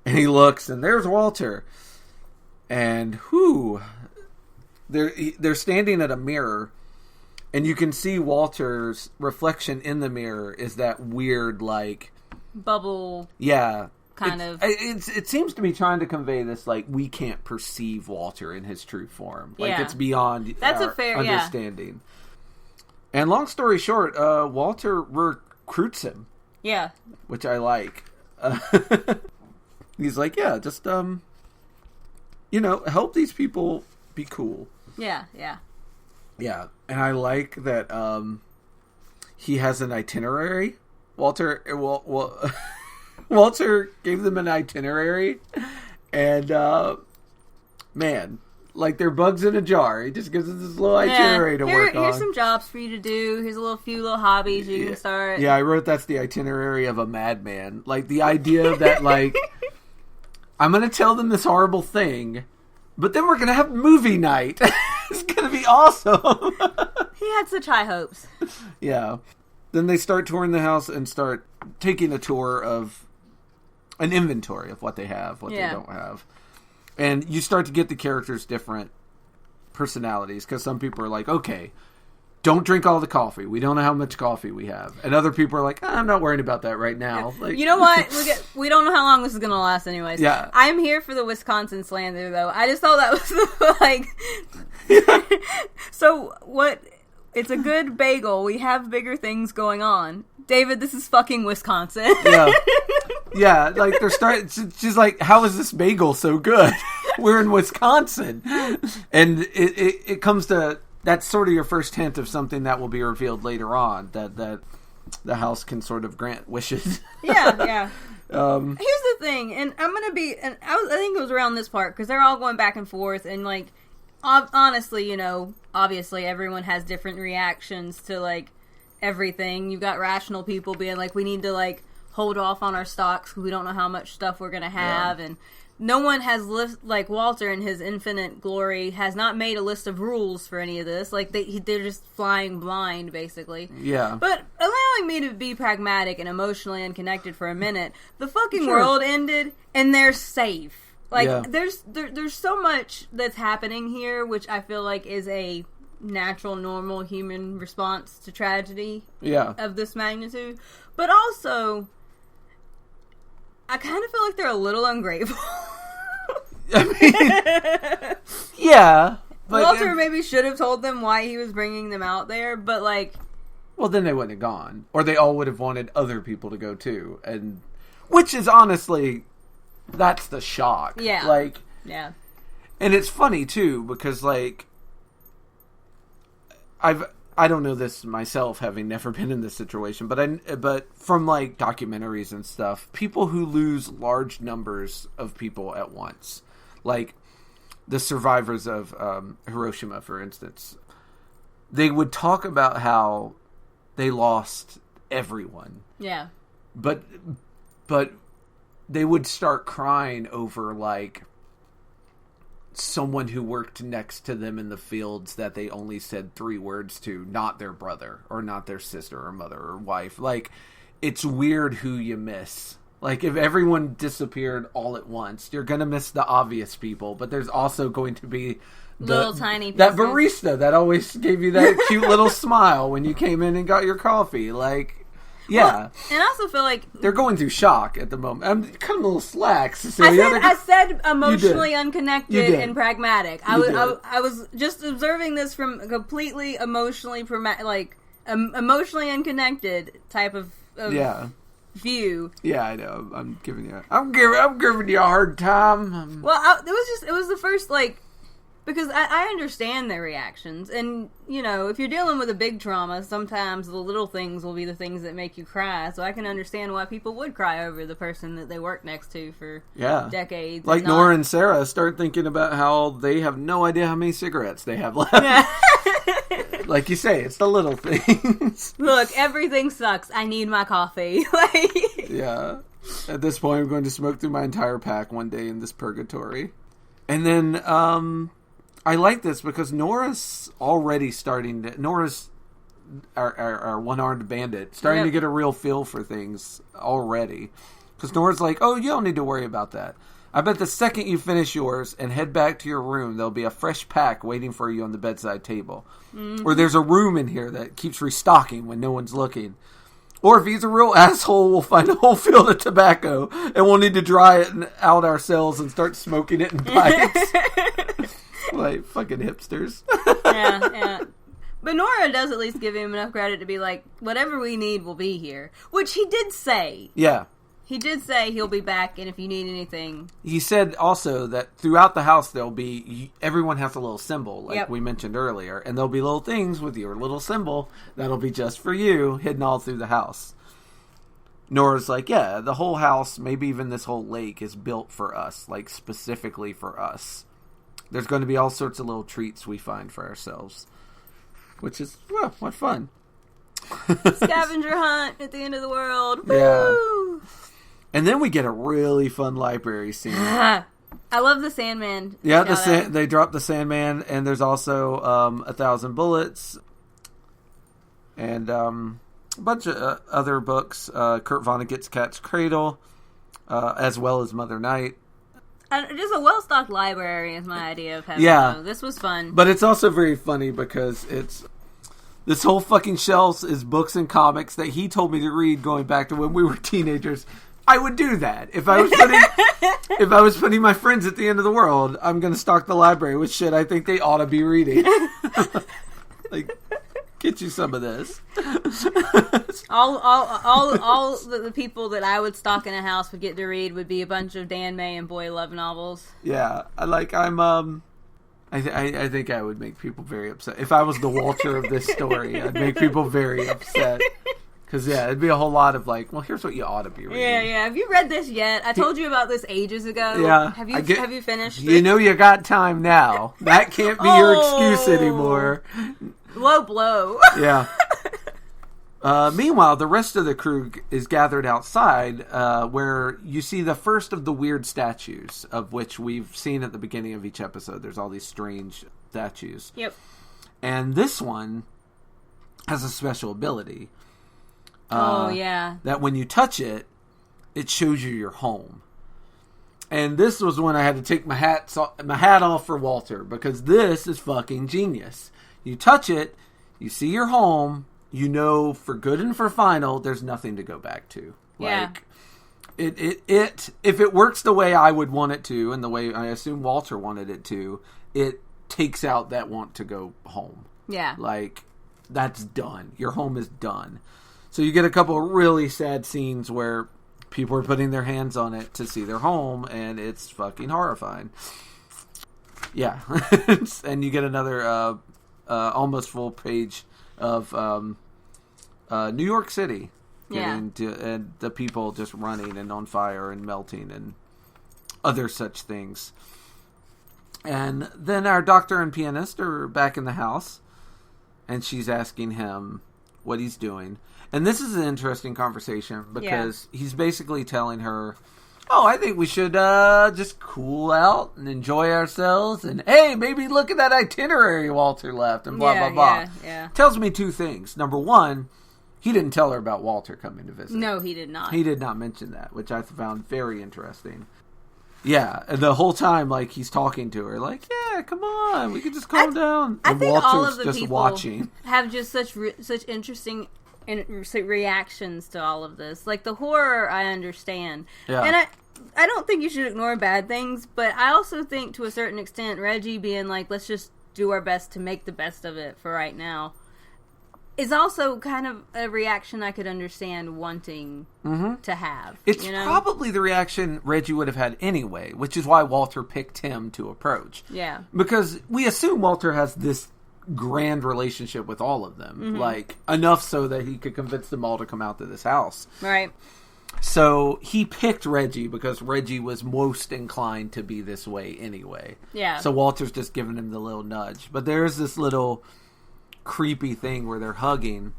And he looks, and there's Walter. And they're standing at a mirror, and you can see Walter's reflection in the mirror is that weird, bubble. Yeah. Kind of. It seems to be trying to convey this, we can't perceive Walter in his true form. It's beyond our understanding. Yeah. And long story short, Walter recruits him. Yeah. Which I like. He's like, yeah, just, help these people be cool. Yeah. Yeah, and I like that he has an itinerary. Walter gave them an itinerary, and man, they're bugs in a jar. He just gives us this little itinerary to work on. Here's some jobs for you to do. Here's a few little hobbies you can start. Yeah, I wrote that's the itinerary of a madman. The idea that I'm going to tell them this horrible thing, but then we're going to have movie night. It's going to be awesome. He had such high hopes. Yeah. Then they start touring the house and start taking a tour of an inventory of what they have, what they don't have. And you start to get the characters' different personalities, because some people are like, okay, don't drink all the coffee. We don't know how much coffee we have. And other people are like, I'm not worried about that right now. You know what? We don't know how long this is going to last anyways. Yeah. I'm here for the Wisconsin slander, though. I just thought that was, So, what... It's a good bagel. We have bigger things going on. David, this is fucking Wisconsin. Yeah, they're starting... She's like, how is this bagel so good? We're in Wisconsin. And it comes to... That's sort of your first hint of something that will be revealed later on, that the house can sort of grant wishes. Yeah. Here's the thing, and I'm going to be... And I think it was around this part, because they're all going back and forth, and, honestly, obviously everyone has different reactions to, everything. You've got rational people being like, we need to, hold off on our stocks because we don't know how much stuff we're going to have. Yeah. And no one has, Walter in his infinite glory has not made a list of rules for any of this. They're just flying blind, basically. Yeah. But allowing me to be pragmatic and emotionally unconnected for a minute, the fucking world ended and they're safe. There's so much that's happening here, which I feel like is a natural, normal human response to tragedy of this magnitude. But also, I kind of feel like they're a little ungrateful. I mean, yeah. But Walter maybe should have told them why he was bringing them out there, but well, then they wouldn't have gone. Or they all would have wanted other people to go too. And which is honestly... That's the shock. Yeah. Yeah. And it's funny too, because I don't know this myself, having never been in this situation, but from documentaries and stuff, people who lose large numbers of people at once, the survivors of Hiroshima, for instance, they would talk about how they lost everyone. Yeah. But they would start crying over someone who worked next to them in the fields that they only said 3 words to, not their brother or not their sister or mother or wife. Like, it's weird who you miss. Like, if everyone disappeared all at once, you're going to miss the obvious people, but there's also going to be little tiny that barista that always gave you that cute little smile when you came in and got your coffee. Like, yeah. Well, and I also feel like they're going through shock at the moment. I'm kind of a little slack. So I said emotionally unconnected and pragmatic. I was just observing this from a completely emotionally emotionally unconnected type of view. Yeah, I know. I'm giving you a hard time. Well, it was the first, like, because I understand their reactions, and, you know, if you're dealing with a big trauma, sometimes the little things will be the things that make you cry, so I can understand why people would cry over the person that they worked next to for decades. Like Nora and Sarah start thinking about how they have no idea how many cigarettes they have left. Yeah. Like you say, it's the little things. Look, everything sucks. I need my coffee. Yeah. At this point, I'm going to smoke through my entire pack one day in this purgatory. And then, I like this because Nora's already starting to... Nora's our one-armed bandit, starting to get a real feel for things already. Because Nora's like, oh, you don't need to worry about that. I bet the second you finish yours and head back to your room, there'll be a fresh pack waiting for you on the bedside table. Mm-hmm. Or there's a room in here that keeps restocking when no one's looking. Or if he's a real asshole, we'll find a whole field of tobacco and we'll need to dry it out ourselves and start smoking it in pipes. Like fucking hipsters. Yeah. But Nora does at least give him enough credit to be like, whatever we need will be here. Which he did say. Yeah. He did say he'll be back, and if you need anything... He said also that throughout the house there'll be... Everyone has a little symbol, like we mentioned earlier. And there'll be little things with your little symbol that'll be just for you, hidden all through the house. Nora's like, yeah, the whole house, maybe even this whole lake, is built for us. Like, specifically for us. There's going to be all sorts of little treats we find for ourselves. Which is, well, what fun. Scavenger hunt at the end of the world. Yeah. Woo! And then we get a really fun library scene. I love the Sandman. Yeah, they drop the Sandman, and there's also 1,000 Bullets, and a bunch of other books. Kurt Vonnegut's Cat's Cradle, as well as Mother Night. Just a well-stocked library is my idea of having one. This was fun. But it's also very funny because it's... This whole fucking shelf is books and comics that he told me to read going back to when we were teenagers. I would do that. If I was putting my friends at the end of the world, I'm going to stock the library with shit I think they ought to be reading. Like, get you some of this. all the people that I would stock in a house would get to read would be a bunch of Dan May and boy love novels. Yeah, I think I would make people very upset. If I was the Walter of this story, I'd make people very upset. Because, yeah, it'd be a whole lot of like, well, here's what you ought to be reading. Yeah. Have you read this yet? I told you about this ages ago. Yeah. Have you finished it? You know you got time now. That can't be your excuse anymore. Low blow. Yeah. Meanwhile, the rest of the crew is gathered outside, where you see the first of the weird statues, of which we've seen at the beginning of each episode. There's all these strange statues. Yep. And this one has a special ability. That when you touch it, it shows you your home. And this was when I had to take my hat off for Walter, because this is fucking genius. You touch it, you see your home, you know for good and for final, there's nothing to go back to. Like, it if it works the way I would want it to, and the way I assume Walter wanted it to, it takes out that want to go home. Yeah. Like, that's done. Your home is done. So you get a couple of really sad scenes where people are putting their hands on it to see their home, and it's fucking horrifying. Yeah. And you get another almost full page of New York City. And the people just running and on fire and melting and other such things. And then our doctor and pianist are back in the house, and she's asking him what he's doing. And this is an interesting conversation because he's basically telling her, oh, I think we should just cool out and enjoy ourselves. And, hey, maybe look at that itinerary Walter left and blah, blah, blah. Yeah. Tells me two things. Number one, he didn't tell her about Walter coming to visit. No, he did not. He did not mention that, which I found very interesting. Yeah, the whole time, like, he's talking to her, like, yeah, come on, we can just calm down. I and think Walter's all of the just people watching. have just such interesting reactions to all of this. Like, the horror, I understand. Yeah. And I don't think you should ignore bad things, but I also think, to a certain extent, Reggie being like, let's just do our best to make the best of it for right now, is also kind of a reaction I could understand wanting to have. It's probably the reaction Reggie would have had anyway, which is why Walter picked him to approach. Yeah. Because we assume Walter has this grand relationship with all of them. Like, enough so that he could convince them all to come out to this house. Right. So he picked Reggie because Reggie was most inclined to be this way anyway. Yeah. So Walter's just giving him the little nudge. But there's this little creepy thing where they're hugging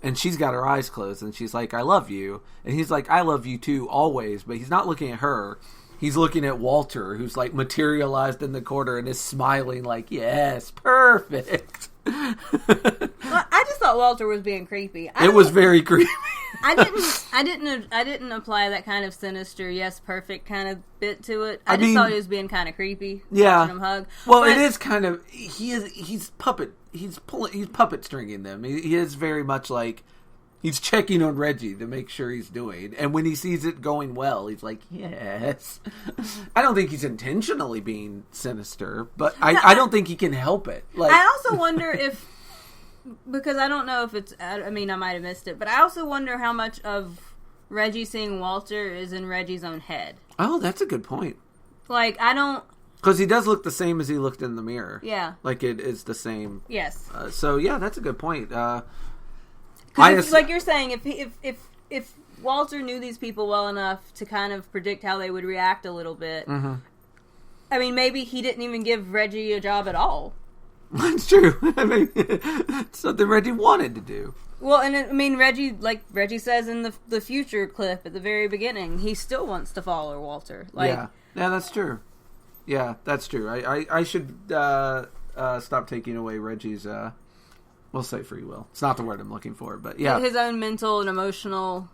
and she's got her eyes closed and she's like, I love you. And he's like, I love you too, always. But he's not looking at her. He's looking at Walter, who's like materialized in the corner and is smiling like, yes, perfect. Well, I just thought Walter was being creepy. It was very creepy. I didn't apply that kind of sinister, yes, perfect kind of bit to it. I just thought he was being kind of creepy. Yeah. Watching him hug. Well, it is kind of he's puppet stringing them. He is very much like he's checking on Reggie to make sure he's doing. And when he sees it going well, he's like, yes. I don't think he's intentionally being sinister, but I don't think he can help it. Like, I also wonder if, because I don't know if it's, I mean, I might have missed it, but I also wonder how much of Reggie seeing Walter is in Reggie's own head. Oh, that's a good point. Like, I don't... Because he does look the same as he looked in the mirror. Yeah. Like, it is the same. Yes. So, yeah, that's a good point. Like you're saying, if Walter knew these people well enough to kind of predict how they would react a little bit, I mean, maybe he didn't even give Reggie a job at all. That's true. I mean, it's something Reggie wanted to do. Well, and I mean, Reggie, like Reggie says in the future clip at the very beginning, he still wants to follow Walter. Like, yeah, that's true. Yeah, that's true. I should stop taking away Reggie's, we'll say free will. It's not the word I'm looking for, but yeah. His own mental and emotional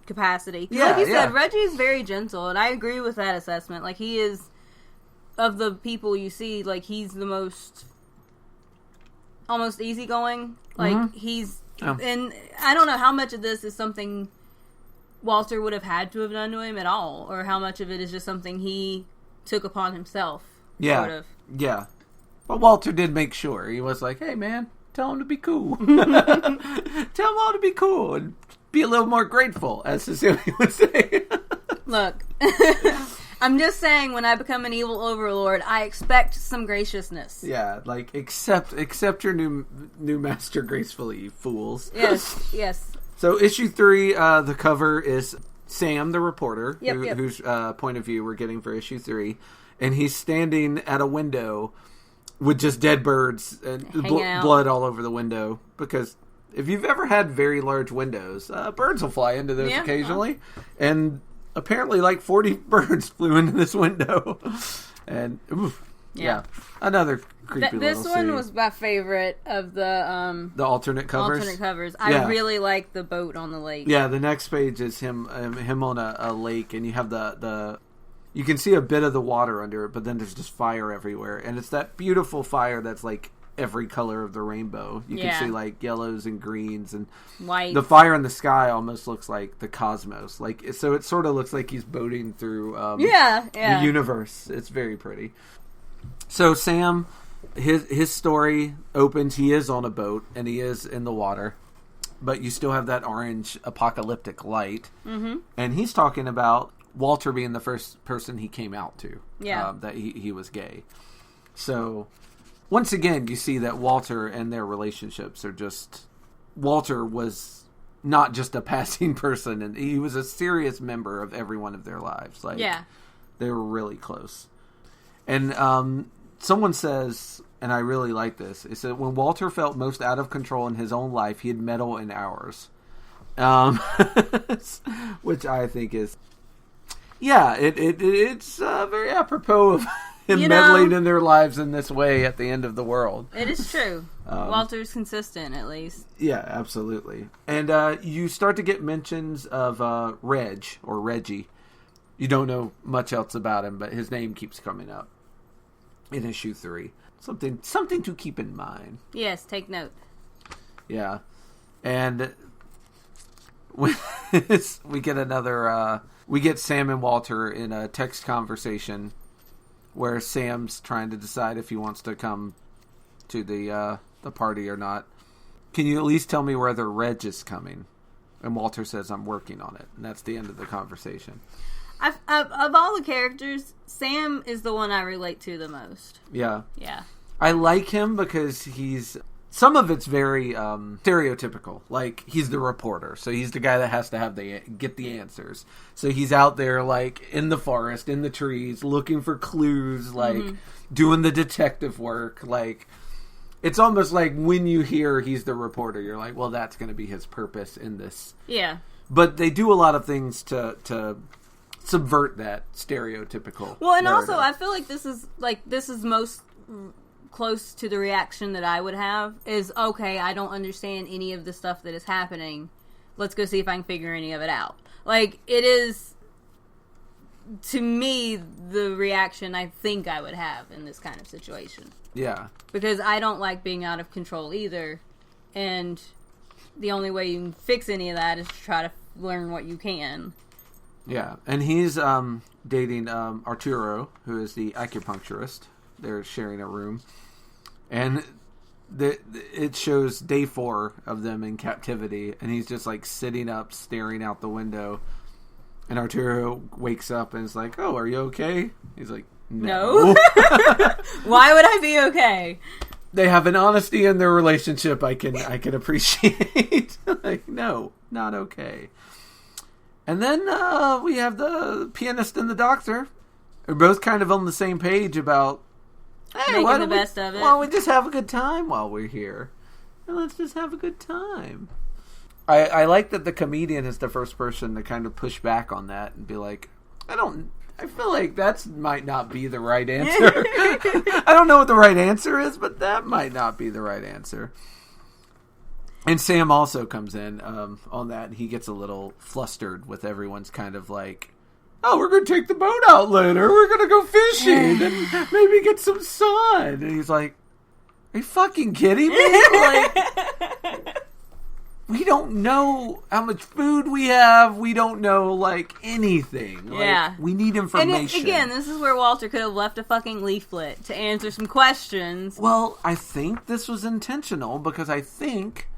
capacity. Yeah, like you said, Reggie's very gentle, and I agree with that assessment. Like, he is, of the people you see, like, he's the most, almost easygoing. Like, he's, and I don't know how much of this is something Walter would have had to have done to him at all, or how much of it is just something he took upon himself. Yeah. Sort of. Yeah. But Walter did make sure. He was like, hey, man, tell him to be cool. Tell him all to be cool and be a little more grateful, as Cecilia would say. Look, I'm just saying, when I become an evil overlord, I expect some graciousness. Yeah, like, accept your new master gracefully, fools. Yes. So, issue 3, the cover is Sam, the reporter, yep. whose point of view we're getting for issue 3, and he's standing at a window with just dead birds and blood all over the window. Because if you've ever had very large windows, birds will fly into those occasionally, and apparently like 40 birds flew into this window, and another creepy this little one scene. Was my favorite of the alternate covers. I really like the boat on the lake. Yeah, the next page is him on a lake, and you have the you can see a bit of the water under it, but then there's just fire everywhere, and it's that beautiful fire that's like every color of the rainbow. You can see like yellows and greens and white. The fire in the sky almost looks like the cosmos. Like, so it sort of looks like he's boating through the universe. It's very pretty. So Sam, his story opens. He is on a boat and he is in the water, but you still have that orange apocalyptic light. Mm-hmm. And he's talking about Walter being the first person he came out to. Yeah, that he was gay. So once again, you see that Walter and their relationships are just... Walter was not just a passing person, and he was a serious member of every one of their lives. Like, they were really close. And someone says, and I really like this, it said, when Walter felt most out of control in his own life, he'd meddle in ours. Which I think is... Yeah, it's very apropos of him meddling in their lives in this way at the end of the world. It is true. Walter's consistent, at least. Yeah, absolutely. And you start to get mentions of Reg, or Reggie. You don't know much else about him, but his name keeps coming up in issue 3. Something to keep in mind. Yes, take note. Yeah. And we get another... we get Sam and Walter in a text conversation where Sam's trying to decide if he wants to come to the party or not. Can you at least tell me whether Reg is coming? And Walter says, I'm working on it. And that's the end of the conversation. Of all the characters, Sam is the one I relate to the most. Yeah. Yeah. I like him because he's... Some of it's very stereotypical. Like, he's the reporter. So he's the guy that has to get the answers. So he's out there, like, in the forest, in the trees, looking for clues, like, doing the detective work. Like, it's almost like when you hear he's the reporter, you're like, well, that's going to be his purpose in this. Yeah. But they do a lot of things to subvert that stereotypical Well, and narrative. also, I feel like this is most close to the reaction that I would have is, okay, I don't understand any of the stuff that is happening. Let's go see if I can figure any of it out. Like, it is, to me, the reaction I think I would have in this kind of situation. Yeah. Because I don't like being out of control either. And the only way you can fix any of that is to try to learn what you can. Yeah. And he's dating Arturo, who is the acupuncturist. They're sharing a room. And it shows day 4 of them in captivity. And he's just like sitting up, staring out the window. And Arturo wakes up and is like, oh, are you okay? He's like, no. Why would I be okay? They have an honesty in their relationship I can appreciate. Like, no, not okay. And then we have the pianist and the doctor. They're both kind of on the same page about making the best of it. Well, we just have a good time while we're here. And let's just have a good time. I like that the comedian is the first person to kind of push back on that and be like, I feel like that might not be the right answer. I don't know what the right answer is, but that might not be the right answer. And Sam also comes in on that, and he gets a little flustered with everyone's kind of like, oh, we're going to take the boat out later. We're going to go fishing and maybe get some sun. And he's like, are you fucking kidding me? Like, we don't know how much food we have. We don't know, like, anything. Like, yeah. We need information. And again, this is where Walter could have left a fucking leaflet to answer some questions. Well, I think this was intentional because I think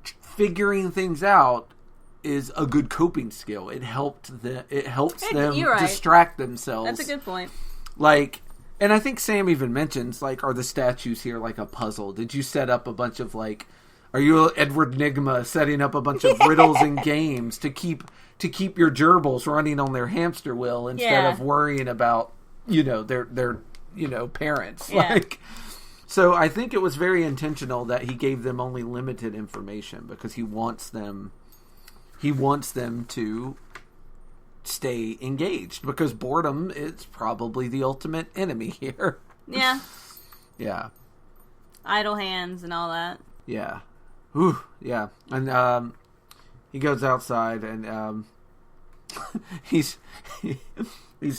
figuring things out is a good coping skill. It helps them right. distract themselves. That's a good point. Like, and I think Sam even mentions, like, are the statues here like a puzzle? Did you set up a bunch of, like, are you Edward Nygma setting up a bunch of riddles and games to keep your gerbils running on their hamster wheel instead of worrying about, their parents? Yeah. Like, so I think it was very intentional that he gave them only limited information because he wants them to stay engaged because boredom is probably the ultimate enemy here. Yeah. Yeah. Idle hands and all that. Yeah. Whew, yeah. And he goes outside and he's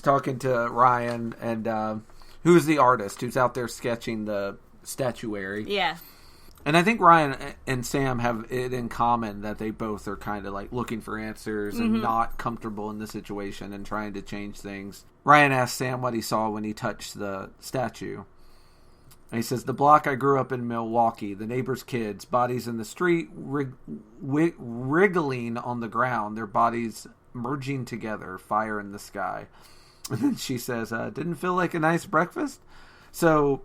talking to Ryan and who's the artist who's out there sketching the statuary. Yeah. And I think Ryan and Sam have it in common that they both are kind of like looking for answers and not comfortable in the situation and trying to change things. Ryan asks Sam what he saw when he touched the statue. And he says, the block I grew up in Milwaukee, the neighbors' kids, bodies in the street, wriggling on the ground, their bodies merging together, fire in the sky. And then she says, didn't feel like a nice breakfast? So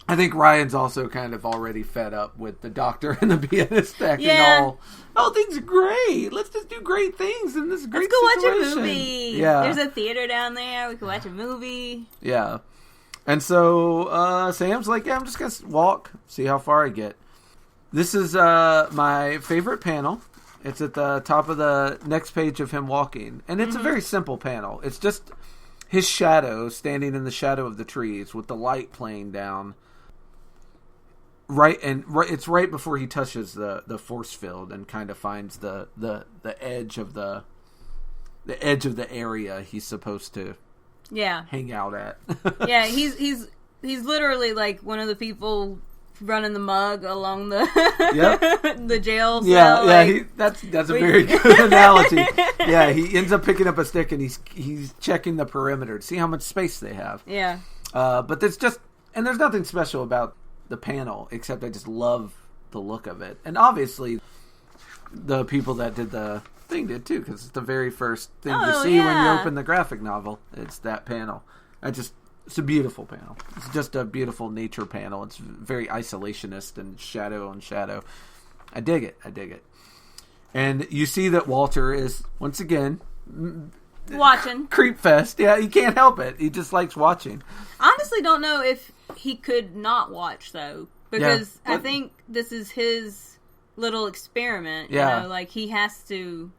I think Ryan's also kind of already fed up with the doctor and the pianist acting all things are great. Let's just do great things in this great situation. Let's go situation. watch a movie. Yeah. There's a theater down there. We can watch a movie. Yeah. And so Sam's like, yeah, I'm just going to walk, see how far I get. This is my favorite panel It's at the top of the next page of him walking. And it's a very simple panel. It's just his shadow standing in the shadow of the trees with the light playing down. It's right before he touches the force field and kind of finds the edge of the edge of the area he's supposed to hang out at. Yeah, he's literally like one of the people running the mug along the the jail cell. Yeah, that's a very good analogy. Yeah, he ends up picking up a stick and he's checking the perimeter to see how much space they have. Yeah. But there's nothing special about the panel except I just love the look of it. And obviously the people that did the thing did too, because it's the very first thing you see when you open the graphic novel. It's that panel. It's a beautiful panel. It's just a beautiful nature panel. It's very isolationist and shadow on shadow. I dig it. And you see that Walter is, once again, watching. Creep fest. Yeah, he can't help it. He just likes watching. Honestly, don't know if he could not watch, though. Because I think this is his little experiment. You know, like, he has to...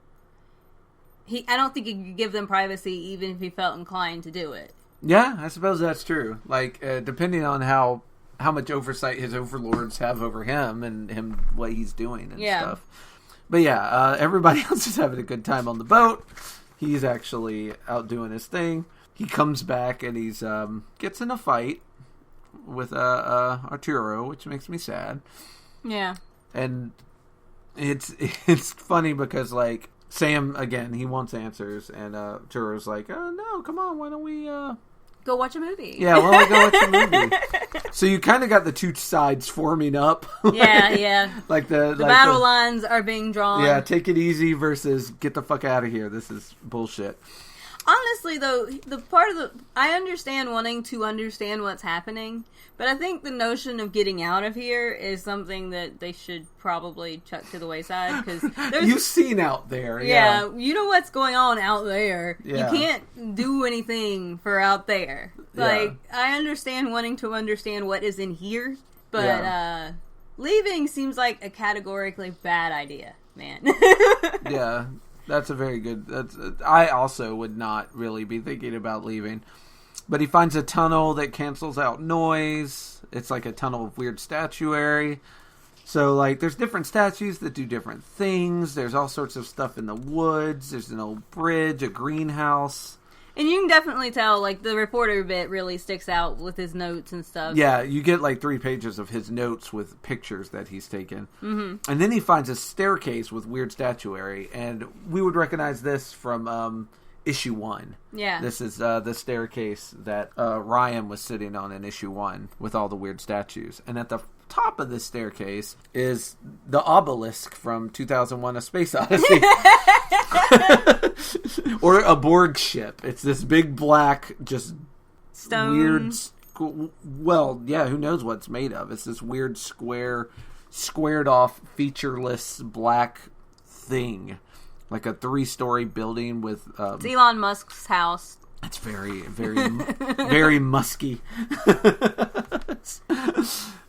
I don't think he could give them privacy even if he felt inclined to do it. Yeah, I suppose that's true. Like, depending on how much oversight his overlords have over him and what he's doing and stuff. But everybody else is having a good time on the boat. He's actually out doing his thing. He comes back and he's gets in a fight with Arturo, which makes me sad. Yeah. And it's funny because, like, Sam, again, he wants answers, and Arturo's like, oh, no, come on, why don't we... Go watch a movie. Yeah, why don't we go watch a movie? So you kind of got the two sides forming up. Yeah. Like the battle lines are being drawn. Yeah, take it easy versus get the fuck out of here. This is bullshit. Honestly, though, I understand wanting to understand what's happening, but I think the notion of getting out of here is something that they should probably chuck to the wayside, because you've seen out there. Yeah, you know what's going on out there. Yeah. You can't do anything for out there. Like, I understand wanting to understand what is in here, but leaving seems like a categorically bad idea, man. Yeah. That's a very good... I also would not really be thinking about leaving. But he finds a tunnel that cancels out noise. It's like a tunnel of weird statuary. So, like, there's different statues that do different things. There's all sorts of stuff in the woods. There's an old bridge, a greenhouse. And you can definitely tell, like, the reporter bit really sticks out with his notes and stuff. Yeah, you get, like, 3 pages of his notes with pictures that he's taken. Mm-hmm. And then he finds a staircase with weird statuary, and we would recognize this from issue 1. Yeah. This is the staircase that Ryan was sitting on in issue 1 with all the weird statues. And at the top of this staircase is the obelisk from 2001: A Space Odyssey. Or a Borg ship. It's this big black, just stone. Weird... Well, yeah, who knows what it's made of. It's this weird squared off, featureless black thing. Like a 3-story building with... it's Elon Musk's house. It's very, very, very musky.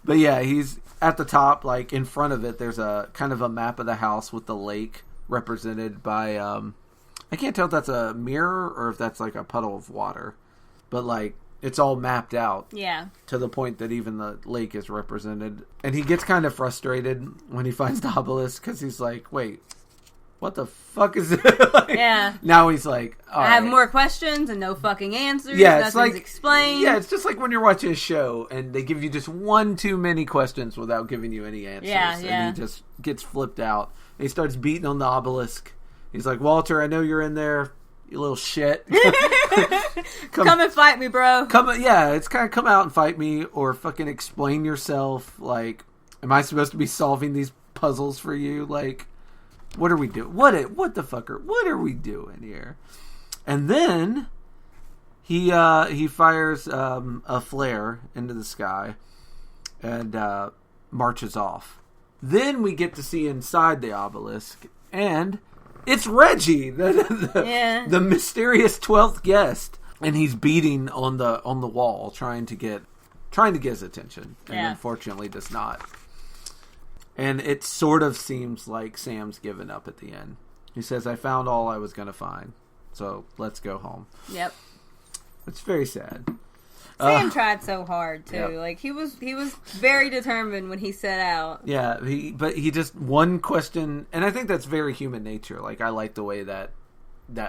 But yeah, he's at the top, like in front of it, there's a kind of a map of the house with the lake represented by... I can't tell if that's a mirror or if that's like a puddle of water. But like, it's all mapped out. Yeah. To the point that even the lake is represented. And he gets kind of frustrated when he finds the obelisk because he's like, wait, what the fuck is it? Like, yeah. Now he's like, I have more questions and no fucking answers. Yeah, it's nothing's explained. Yeah, it's just like when you're watching a show and they give you just one too many questions without giving you any answers. Yeah. And he just gets flipped out. And he starts beating on the obelisk. He's like, Walter, I know you're in there, you little shit. Come and fight me, bro. It's kind of come out and fight me, or fucking explain yourself. Like, am I supposed to be solving these puzzles for you? Like, what are we doing? What the fucker? What are we doing here? And then he fires a flare into the sky and marches off. Then we get to see inside the obelisk, and it's Reggie, the mysterious 12th guest, and he's beating on the wall, trying to get his attention, and unfortunately does not. And it sort of seems like Sam's given up at the end. He says, I found all I was going to find. So let's go home. Yep. It's very sad. Sam tried so hard too. Yep. Like he was very determined when he set out. Yeah, but he just one question, and I think that's very human nature. Like I like the way that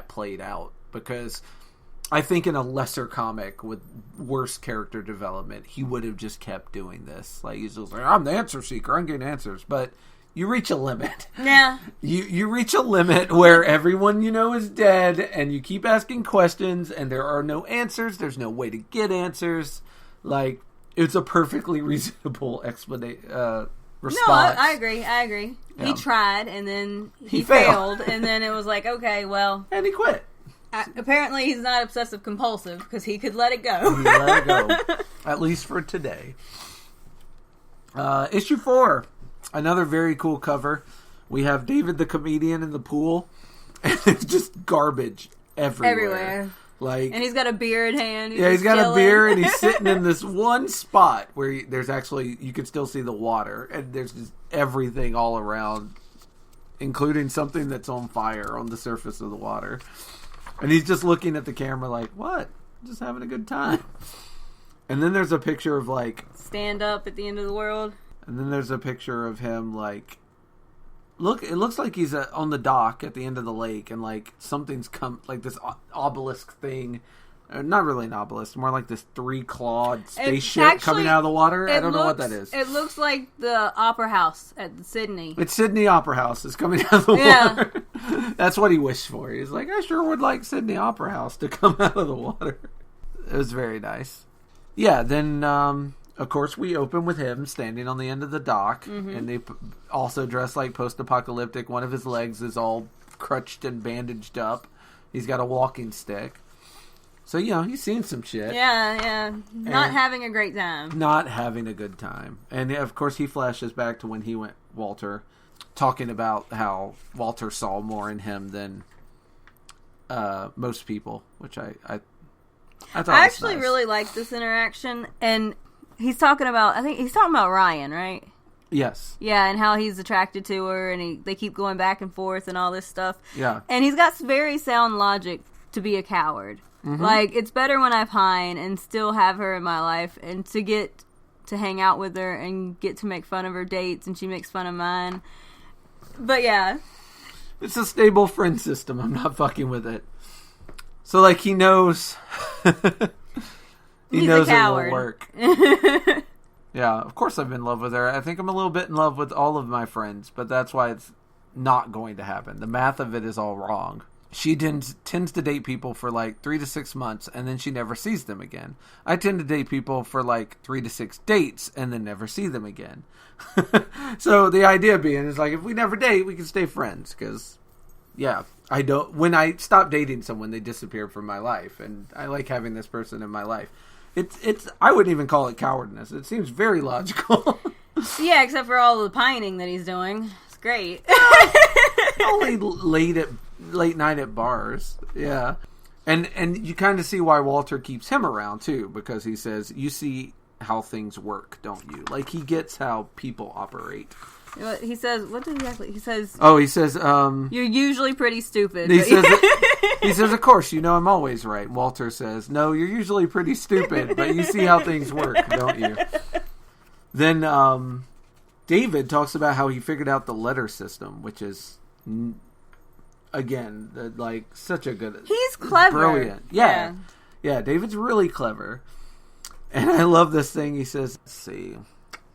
played out, because I think in a lesser comic with worse character development, he would have just kept doing this. Like he's just like, I'm the answer seeker, I'm getting answers, but you reach a limit. Yeah. You reach a limit where everyone you know is dead, and you keep asking questions, and there are no answers. There's no way to get answers. Like, it's a perfectly reasonable response. No, I agree. Yeah. He tried, and then he failed, and then it was like, okay, well... And he quit. Apparently he's not obsessive compulsive, because he could let it go. He let it go. At least for today. Issue 4. Another very cool cover. We have David the comedian in the pool, and it's just garbage everywhere. Like, and he's got a beer in hand. He's got a beer, and he's sitting in this one spot where there's actually, you can still see the water, and there's just everything all around, including something that's on fire on the surface of the water. And he's just looking at the camera like, what? Just having a good time. And then there's a picture of like... Stand up at the end of the world. And then there's a picture of him, like... It looks like he's on the dock at the end of the lake, and, like, something's come... Like, this obelisk thing... Not really an obelisk, more like this 3-clawed spaceship coming out of the water. I don't know what that is. It looks like the Opera House at Sydney. It's Sydney Opera House. It's coming out of the water. That's what he wished for. He's like, I sure would like Sydney Opera House to come out of the water. It was very nice. Yeah, then... Of course, we open with him standing on the end of the dock, and they also dress like post-apocalyptic. One of his legs is all crutched and bandaged up. He's got a walking stick. So, he's seen some shit. Yeah. Not having a great time. Not having a good time. And, of course, he flashes back to when he went Walter, talking about how Walter saw more in him than most people, which I thought I actually really liked this interaction, and... He's talking about Ryan, right? Yes. Yeah, and how he's attracted to her, and they keep going back and forth and all this stuff. Yeah. And he's got very sound logic to be a coward. Mm-hmm. Like, it's better when I pine and still have her in my life, and to get to hang out with her and get to make fun of her dates, and she makes fun of mine. But yeah. It's a stable friend system. I'm not fucking with it. So, like, he knows... He knows it will work. Yeah, of course I'm in love with her. I think I'm a little bit in love with all of my friends, but that's why it's not going to happen. The math of it is all wrong. She tends to date people for like 3 to 6 months, and then she never sees them again. I tend to date people for like 3 to 6 dates, and then never see them again. So the idea being is like, if we never date, we can stay friends, because... Yeah, when I stop dating someone, they disappear from my life, and I like having this person in my life. I wouldn't even call it cowardness. It seems very logical. Yeah, except for all the pining that he's doing. It's great. Only late night at bars. Yeah. And you kind of see why Walter keeps him around too, because he says, you see how things work, don't you? Like, he gets how people operate. He says, what did he actually... He says... Oh, he says... You're usually pretty stupid. He says, of course, I'm always right. Walter says, no, you're usually pretty stupid, but you see how things work, don't you? Then David talks about how he figured out the letter system, which is, again, like, such a good... He's clever. Brilliant. Yeah, David's really clever. And I love this thing. He says, let's see...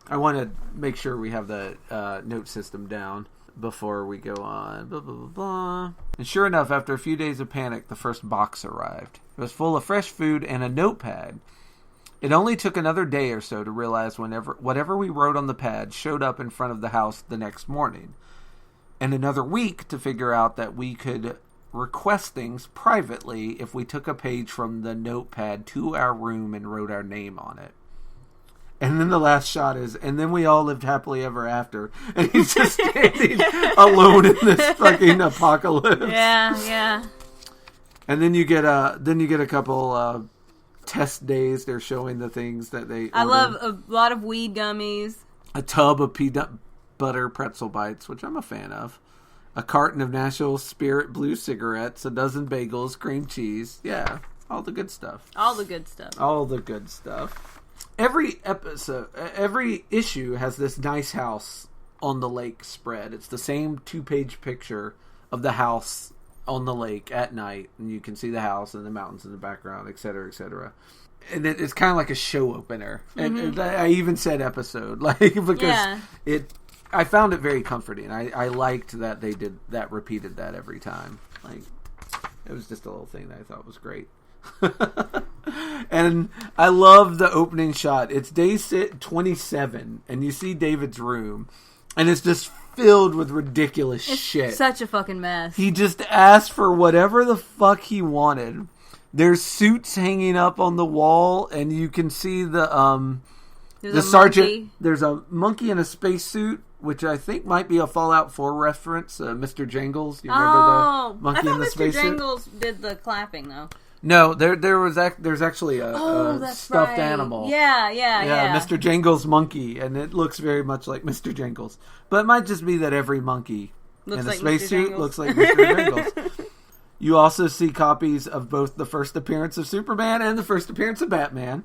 I want to make sure we have the note system down before we go on. Blah, blah, blah, blah. And sure enough, after a few days of panic, the first box arrived. It was full of fresh food and a notepad. It only took another day or so to realize whatever we wrote on the pad showed up in front of the house the next morning. And another week to figure out that we could request things privately if we took a page from the notepad to our room and wrote our name on it. And then the last shot is, and then we all lived happily ever after. And he's just standing alone in this fucking apocalypse. Yeah. And then you get a couple test days. They're showing the things that they ordered. I love a lot of weed gummies. A tub of peanut butter pretzel bites, which I'm a fan of. A carton of Nashville Spirit Blue cigarettes, a dozen bagels, cream cheese. Yeah, all the good stuff. All the good stuff. All the good stuff. Every issue has this nice house on the lake spread. It's the same 2-page picture of the house on the lake at night, and you can see the house and the mountains in the background, etc., etc. And it's kind of like a show opener. And I even said episode, because I found it very comforting. I liked that they did that, repeated that every time. It was just a little thing that I thought was great. And I love the opening shot. It's day 27, and you see David's room, and it's just filled with ridiculous shit. Such a fucking mess. He just asked for whatever the fuck he wanted. There's suits hanging up on the wall, and you can see the sergeant. Monkey. There's a monkey in a spacesuit, which I think might be a Fallout 4 reference. Mr. Jangles. You remember the monkey in the spacesuit? I thought Mr. Jangles did the clapping, though. No, there's actually a stuffed animal. Yeah. Mr. Jangles' monkey, and it looks very much like Mr. Jangles. But it might just be that every monkey in a spacesuit looks like Mr. Jangles. You also see copies of both the first appearance of Superman and the first appearance of Batman.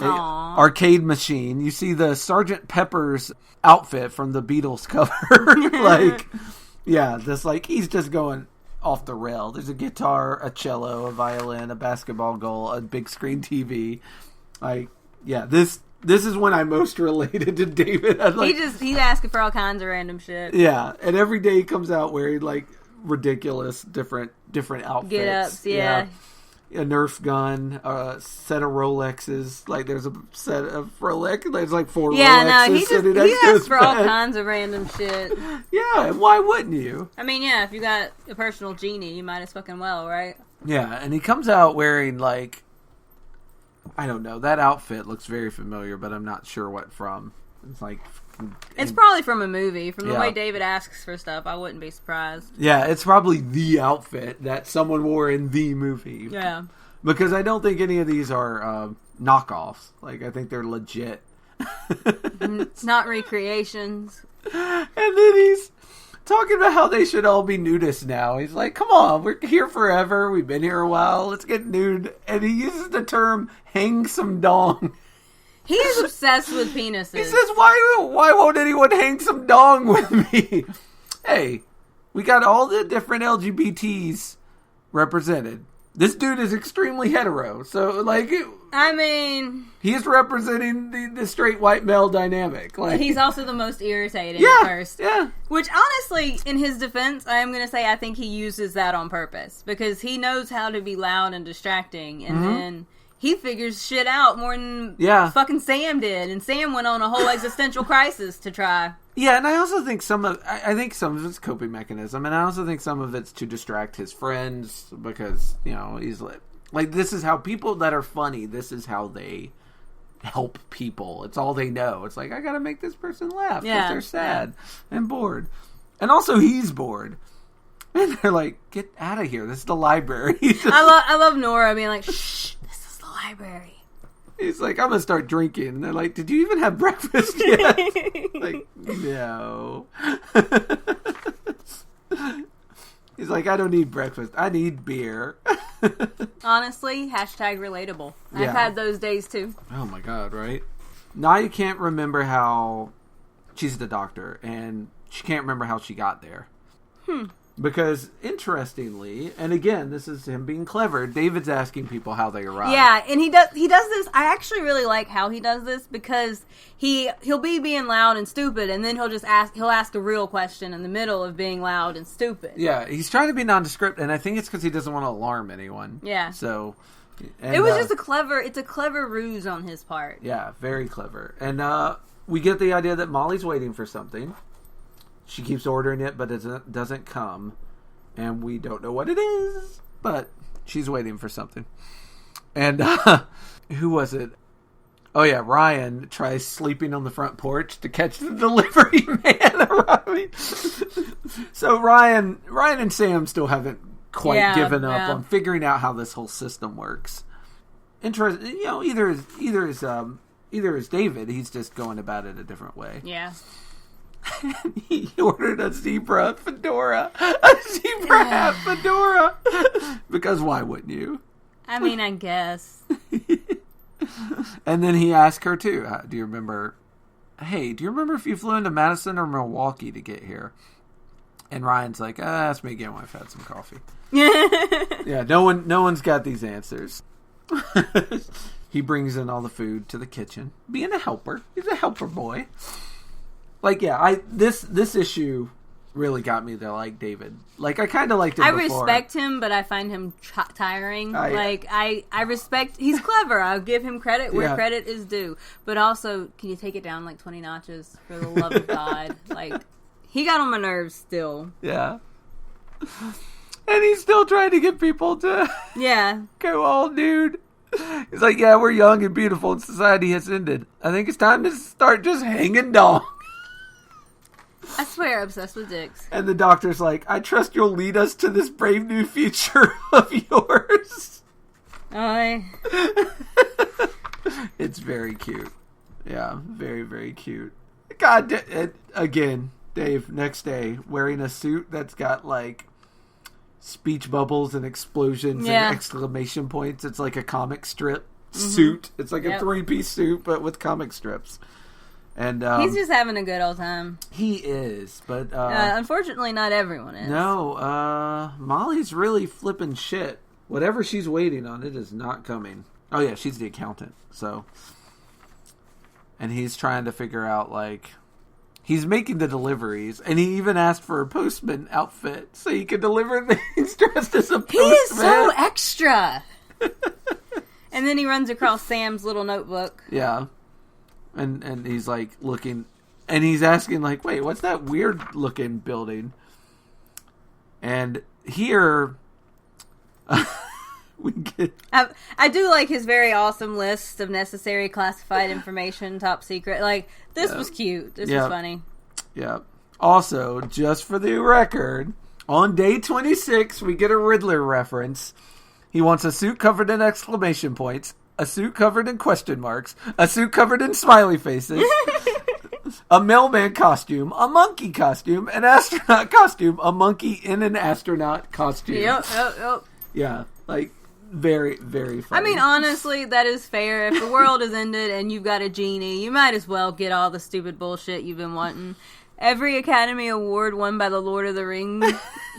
Arcade machine. You see the Sgt. Pepper's outfit from the Beatles cover. He's just going off the rail. There's a guitar, a cello, a violin, a basketball goal, a big screen TV. This is when I most related to David. He's asking for all kinds of random shit. Yeah, and every day he comes out wearing ridiculous different outfits. Get-ups, yeah. A Nerf gun, a set of Rolexes. There's a set of Rolex. There's 4 Rolexes. Yeah, no, he asks for all kinds of random shit. Yeah, and why wouldn't you? I mean, yeah, if you got a personal genie, you might as fucking well, right? Yeah, and he comes out wearing, I don't know. That outfit looks very familiar, but I'm not sure what from. It's probably from a movie. From the way David asks for stuff, I wouldn't be surprised. Yeah, it's probably the outfit that someone wore in the movie. Yeah. Because I don't think any of these are knockoffs. I think they're legit. It's not recreations. And then he's talking about how they should all be nudists now. He's like, come on, we're here forever. We've been here a while. Let's get nude. And he uses the term, hang some dong. He is obsessed with penises. He says, why won't anyone hang some dong with me? Hey, we got all the different LGBTs represented. This dude is extremely hetero. So, he is representing the straight white male dynamic. He's also the most irritating at first. Yeah. Which, honestly, in his defense, I am going to say I think he uses that on purpose. Because he knows how to be loud and distracting. And then he figures shit out more than fucking Sam did. And Sam went on a whole existential crisis to try. Yeah, and I also think some of it's coping mechanism, and I also think some of it's to distract his friends, because, he's this is how people that are funny, this is how they help people. It's all they know. It's I gotta make this person laugh because they're sad and bored. And also he's bored. And they're like, get out of here. This is the library. I love Nora being like, shh, this is the library. He's like, I'm going to start drinking. And they're like, did you even have breakfast yet? No. He's like, I don't need breakfast. I need beer. Honestly, #relatable. I've had those days too. Oh my God, right? Now you can't remember how she's the doctor, and she can't remember how she got there. Because, interestingly, and again, this is him being clever, David's asking people how they arrive. Yeah, and he does this. I actually really like how he does this, because he'll be being loud and stupid, and then he'll ask a real question in the middle of being loud and stupid. Yeah, he's trying to be nondescript, and I think it's because he doesn't want to alarm anyone. Yeah. So, it was just it's a clever ruse on his part. Yeah, very clever. And we get the idea that Molly's waiting for something. She keeps ordering it, but it doesn't come. And we don't know what it is. But she's waiting for something. And who was it? Oh, yeah, Ryan tries sleeping on the front porch to catch the delivery man arriving. So Ryan and Sam still haven't quite given up on figuring out how this whole system works. Interesting, either is David. He's just going about it a different way. Yeah. He ordered a zebra fedora. A zebra hat fedora. Because why wouldn't you? I mean, I guess. And then he asked her, too, do you remember... Hey, do you remember if you flew into Madison or Milwaukee to get here? And Ryan's like, ask me again when I've had some coffee. Yeah, no one's got these answers. He brings in all the food to the kitchen, being a helper. He's a helper boy. Like, yeah, this issue really got me to like David. Like, I kind of liked him before. Respect him, but I find him tiring. I respect... He's clever. I'll give him credit where credit is due. But also, can you take it down like 20 notches for the love of God? Like, he got on my nerves still. Yeah. And he's still trying to get people to go all nude. He's like, yeah, we're young and beautiful and society has ended. I think it's time to start just hanging dong. I swear, obsessed with dicks. And the doctor's like, I trust you'll lead us to this brave new future of yours. It's very cute. Yeah, very, very cute. God, again, Dave, next day, wearing a suit that's got, like, speech bubbles and explosions and exclamation points. It's like a comic strip suit. It's like a 3-piece suit, but with comic strips. And he's just having a good old time. He is, but unfortunately, not everyone is. No, Molly's really flipping shit. Whatever she's waiting on, it is not coming. Oh yeah, she's the accountant. So, and he's trying to figure out, like, he's making the deliveries, and he even asked for a postman outfit so he could deliver things dressed as a postman. He is so extra. And then he runs across Sam's little notebook. Yeah. And he's like looking, and he's asking like, wait, what's that weird looking building? And here, we get... I do like his very awesome list of necessary classified information, top secret. Like, this was cute. This was funny. Yeah. Also, just for the record, on day 26, we get a Riddler reference. He wants a suit covered in exclamation points, a suit covered in question marks, a suit covered in smiley faces, a mailman costume, a monkey costume, an astronaut costume, a monkey in an astronaut costume. Yep. Yeah, like, very, very funny. I mean, honestly, that is fair. If the world has ended and you've got a genie, you might as well get all the stupid bullshit you've been wanting. Every Academy Award won by the Lord of the Rings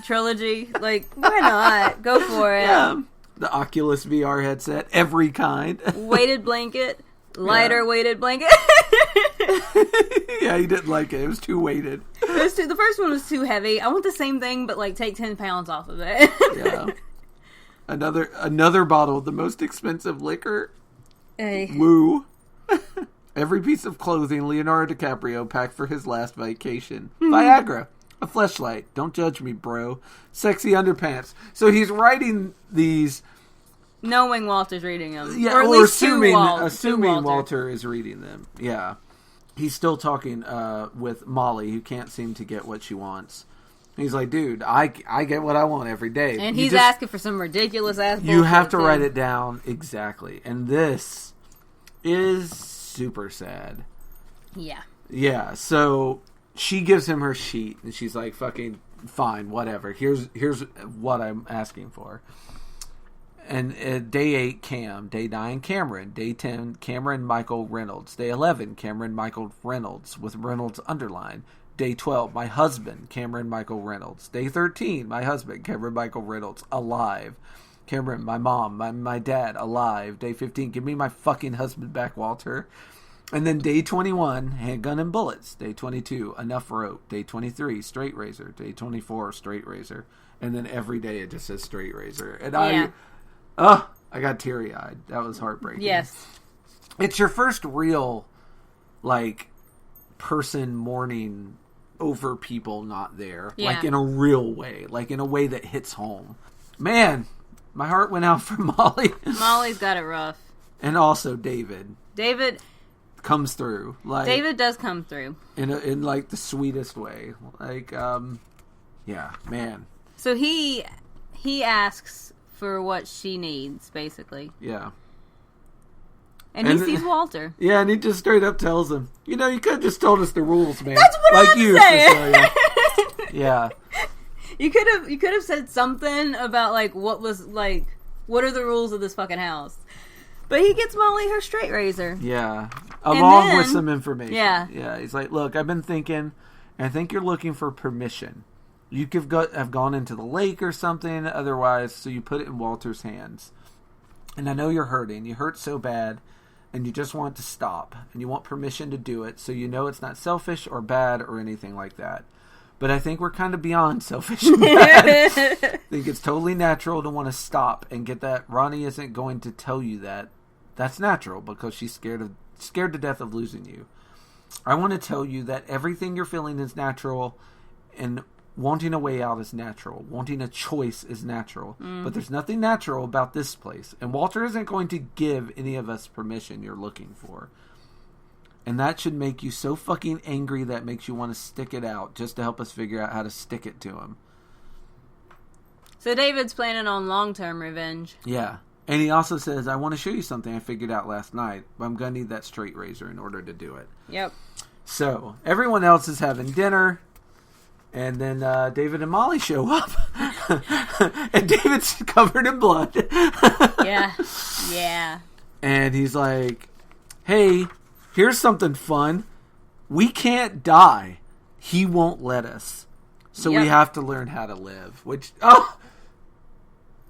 trilogy. Like, why not? Go for it. Yeah. The Oculus VR headset, every kind. Weighted blanket, lighter weighted blanket. Yeah, he didn't like it. It was too weighted. The first one was too heavy. I want the same thing, but like take 10 pounds off of it. Yeah. Another bottle of the most expensive liquor. Hey. Woo. Every piece of clothing Leonardo DiCaprio packed for his last vacation. Viagra. A fleshlight. Don't judge me, bro. Sexy underpants. So he's writing these... Knowing Walter's reading them. Yeah, or at least assuming Walter is reading them. Yeah. He's still talking with Molly, who can't seem to get what she wants. He's like, dude, I get what I want every day. And he's asking for some ridiculous ass bullshit. You have to write it down. Exactly. And this is super sad. Yeah. Yeah, so... She gives him her sheet, and she's like, fucking fine, whatever. Here's what I'm asking for. And day 8, Cam. Day 9, Cameron. Day 10, Cameron Michael Reynolds. Day 11, Cameron Michael Reynolds, with Reynolds underlined. Day 12, my husband, Cameron Michael Reynolds. Day 13, my husband, Cameron Michael Reynolds, alive. Cameron, my mom, my dad, alive. Day 15, give me my fucking husband back, Walter. And then day 21, handgun and bullets. Day 22, enough rope. Day 23, straight razor. Day 24, straight razor. And then every day it just says straight razor. And I got teary-eyed. That was heartbreaking. Yes. It's your first real, like, person mourning over people not there. Yeah. Like, in a real way. Like, in a way that hits home. Man, my heart went out for Molly. Molly's got it rough. And also David. David... comes through. Like, David does come through in like the sweetest way. Like, yeah, man. So he asks for what she needs, basically. Yeah. And he sees Walter. Yeah, and he just straight up tells him, you could have just told us the rules, man. That's what I'm saying. Cecilia. Yeah. You could have said something about, like, what are the rules of this fucking house? But he gets Molly her straight razor. Yeah. Along with some information. Yeah. Yeah. He's like, look, I've been thinking, and I think you're looking for permission. You could have gone into the lake or something otherwise, so you put it in Walter's hands. And I know you're hurting. You hurt so bad, and you just want to stop. And you want permission to do it, so you know it's not selfish or bad or anything like that. But I think we're kind of beyond selfish and bad. I think it's totally natural to want to stop and get that. Ronnie isn't going to tell you that. That's natural because she's scared to death of losing you. I want to tell you that everything you're feeling is natural, and wanting a way out is natural. Wanting a choice is natural. Mm-hmm. But there's nothing natural about this place. And Walter isn't going to give any of us permission you're looking for. And that should make you so fucking angry that makes you want to stick it out just to help us figure out how to stick it to him. So David's planning on long-term revenge. Yeah. And he also says, I want to show you something I figured out last night, but I'm going to need that straight razor in order to do it. Yep. So, everyone else is having dinner, and then David and Molly show up. And David's covered in blood. Yeah. Yeah. And he's like, hey, here's something fun. We can't die. He won't let us. So we have to learn how to live. Which,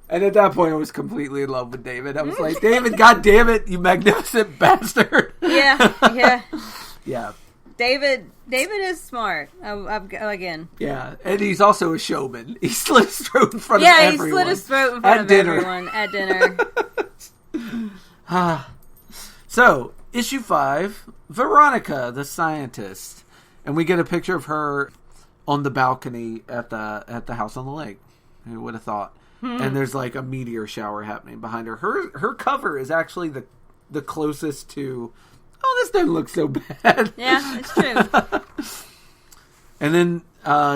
and at that point, I was completely in love with David. I was like, David, God damn it, you magnificent bastard. Yeah, yeah. Yeah. David is smart. Again. Yeah, and he's also a showman. He slit his throat in front of everyone. Yeah, he slit his throat in front of everyone at dinner. So, issue 5, Veronica, the scientist. And we get a picture of her on the balcony at the house on the lake. Who would have thought? And there's like a meteor shower happening behind her. Her cover is actually the closest to, this doesn't look so bad. Yeah, it's true. And then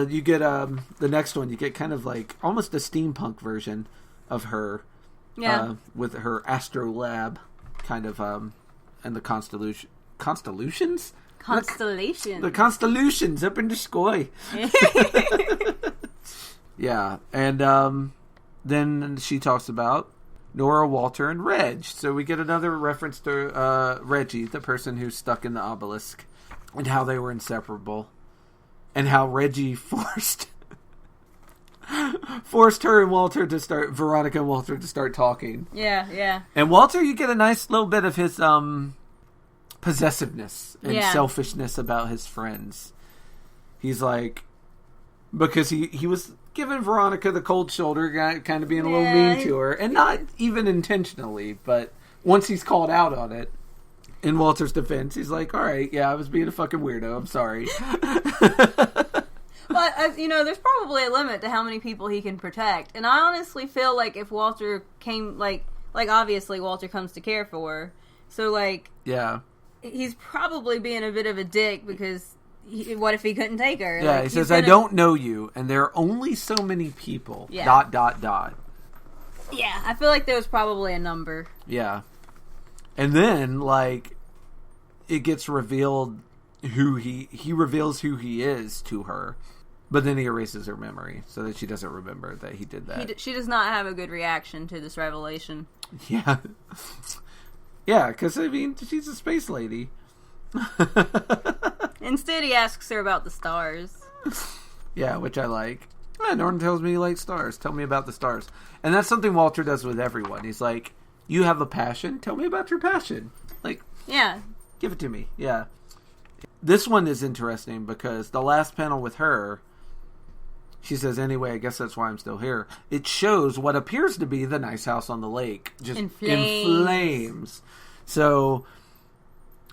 you get the next one. You get kind of like almost a steampunk version of her. Yeah. With her astrolabe kind of and the constellations? Constellations. The constellations up in the sky. Yeah, and then she talks about Nora, Walter, and Reg. So we get another reference to Reggie, the person who's stuck in the obelisk, and how they were inseparable, and how Reggie forced her and Walter to start, Veronica and Walter to start talking. Yeah, yeah. And Walter, you get a nice little bit of his possessiveness and selfishness about his friends. He's like, because he was giving Veronica the cold shoulder, kind of being a little mean to her, and not even intentionally, but once he's called out on it, in Walter's defense, he's like, all right, I was being a fucking weirdo, I'm sorry. Well, there's probably a limit to how many people he can protect, and I honestly feel like if Walter came, like obviously Walter comes to care for her, so he's probably being a bit of a dick because what if he couldn't take her? Yeah, he says, I don't know you, and there are only so many people, ... Yeah, I feel like there was probably a number. Yeah. And then, it gets revealed who he reveals who he is to her, but then he erases her memory so that she doesn't remember that he did that. She does not have a good reaction to this revelation. Yeah. Yeah, because, she's a space lady. Instead, he asks her about the stars. Yeah, which I like. Norton tells me you like stars. Tell me about the stars. And that's something Walter does with everyone. He's like, you have a passion? Tell me about your passion. Yeah. Give it to me. Yeah. This one is interesting because the last panel with her, she says, anyway, I guess that's why I'm still here. It shows what appears to be the nice house on the lake. Just in flames. So,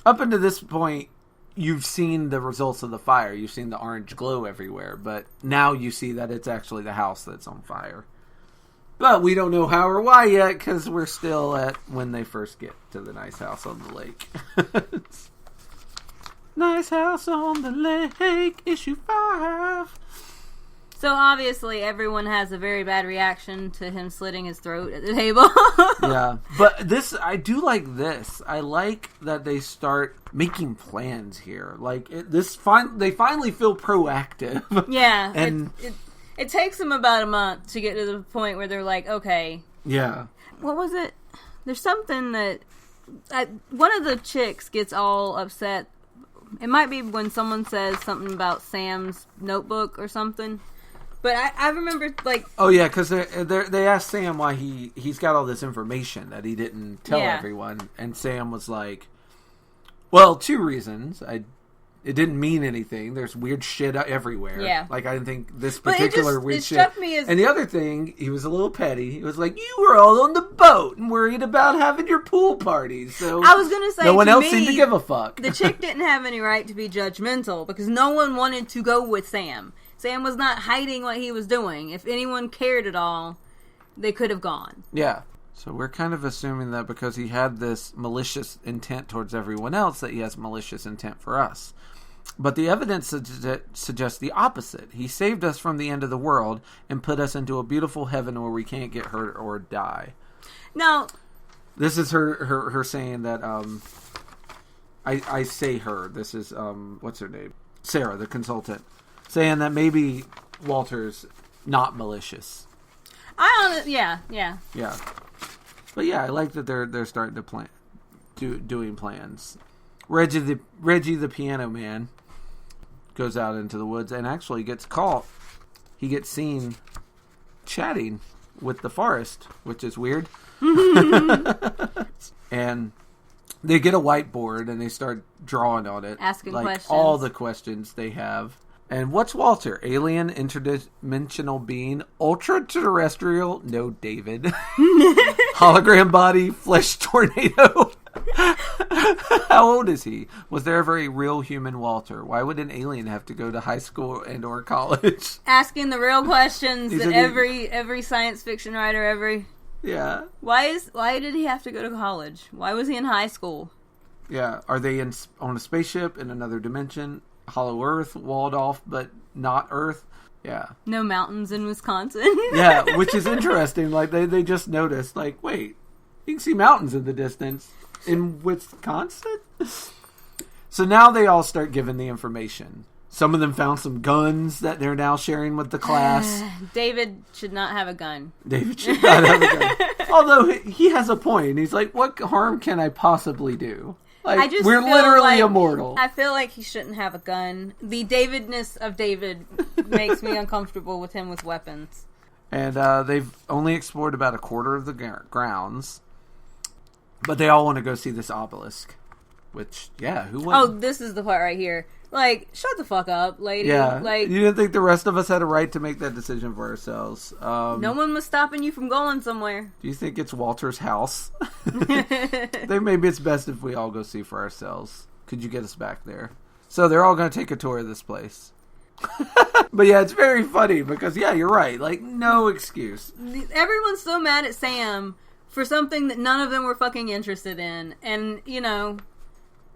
up until this point, you've seen the results of the fire. You've seen the orange glow everywhere. But now you see that it's actually the house that's on fire. But we don't know how or why yet because we're still at when they first get to the nice house on the lake. Nice house on the lake, issue 5. So obviously everyone has a very bad reaction to him slitting his throat at the table. Yeah, but I do like this. I like that they start making plans here. Like they finally feel proactive. Yeah, and it takes them about a month to get to the point where they're like, okay. Yeah. What was it? There's something that one of the chicks gets all upset. It might be when someone says something about Sam's notebook or something. But I remember, like... Oh, yeah, because they asked Sam why he's got all this information that he didn't tell everyone. And Sam was like, well, 2 reasons. It didn't mean anything. There's weird shit everywhere. Yeah. Like, I didn't think this particular weird shit... struck me as... And the other thing, he was a little petty. He was like, you were all on the boat and worried about having your pool parties. So I was going to say, no one else seemed to give a fuck. The chick didn't have any right to be judgmental because no one wanted to go with Sam. Sam was not hiding what he was doing. If anyone cared at all, they could have gone. Yeah. So we're kind of assuming that because he had this malicious intent towards everyone else, that he has malicious intent for us. But the evidence suggests the opposite. He saved us from the end of the world and put us into a beautiful heaven where we can't get hurt or die. Now, this is her saying that, I say her. This is, what's her name? Sarah, the consultant. Saying that maybe Walter's not malicious. Yeah. But yeah, I like that they're starting to doing plans. Reggie the piano man goes out into the woods and actually gets caught. He gets seen chatting with the forest, which is weird. And they get a whiteboard and they start drawing on it, asking questions. All the questions they have. And what's Walter? Alien, interdimensional being, ultra-terrestrial, no David. Hologram body, flesh tornado. How old is he? Was there ever a real human Walter? Why would an alien have to go to high school and or college? Asking the real questions that every science fiction writer ever... Yeah. Why did he have to go to college? Why was he in high school? Yeah. Are they on a spaceship in another dimension? Hollow Earth, walled off, but not Earth. Yeah. No mountains in Wisconsin. Yeah, which is interesting. Like, they just noticed, like, wait, you can see mountains in the distance in Wisconsin? So now they all start giving the information. Some of them found some guns that they're now sharing with the class. David should not have a gun. David should not have a gun. Although he has a point. He's like, what harm can I possibly do? Like, we're literally immortal. I feel like he shouldn't have a gun. The Davidness of David makes me uncomfortable with him with weapons. And they've only explored about a quarter of the grounds. But they all want to go see this obelisk. Which, yeah, who wouldn't? Oh, this is the part right here. Like, shut the fuck up, lady. Yeah, like, you didn't think the rest of us had a right to make that decision for ourselves. No one was stopping you from going somewhere. Do you think it's Walter's house? Then maybe it's best if we all go see for ourselves. Could you get us back there? So they're all going to take a tour of this place. But yeah, it's very funny because, yeah, you're right. Like, no excuse. Everyone's so mad at Sam for something that none of them were fucking interested in. And, you know,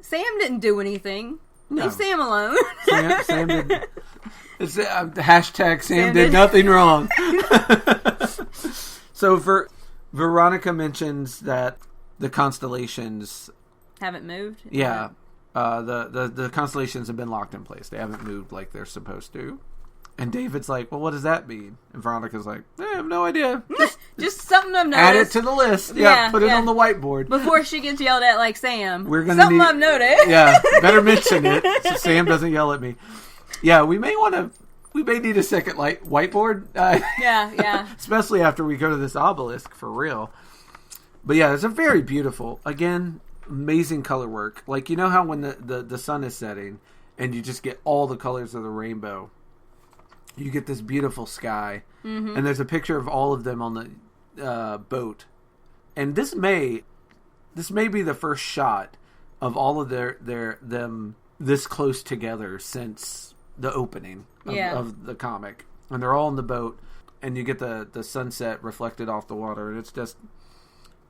Sam didn't do anything. No. Leave Sam alone. Sam did. It's hashtag Sam did nothing wrong. So Veronica mentions that the constellations haven't moved. Yeah, the constellations have been locked in place. They haven't moved like they're supposed to. And David's like, well, what does that mean? And Veronica's like, I have no idea. Just something I've noticed. Add it to the list. Yeah, put it on the whiteboard. Before she gets yelled at like Sam. I've noticed. Yeah, better mention it so Sam doesn't yell at me. Yeah, we may need a second whiteboard. Yeah. Especially after we go to this obelisk, for real. But yeah, it's a very beautiful, again, amazing color work. Like, you know how when the sun is setting and you just get all the colors of the rainbow, you get this beautiful sky, and there's a picture of all of them on the boat. And this may be the first shot of all of them this close together since the opening of the comic. And they're all on the boat, and you get the sunset reflected off the water, and it's just...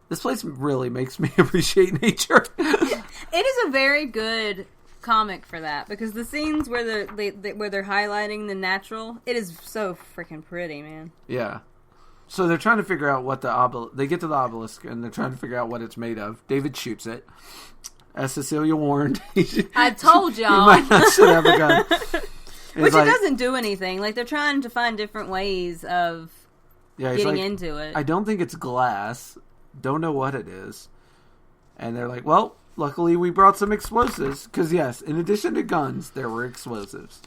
This place really makes me appreciate nature. It is a very good comic for that, because the scenes where where they're highlighting the natural, it is so freaking pretty, man. Yeah. So they're trying to figure out what they get to the obelisk, and they're trying to figure out what it's made of. David shoots it. As Cecilia warned, I told y'all. You might not should have a gun. Which it doesn't do anything. Like, they're trying to find different ways of getting into it. I don't think it's glass. Don't know what it is. And they're like, well, luckily we brought some explosives. Because, yes, in addition to guns, there were explosives.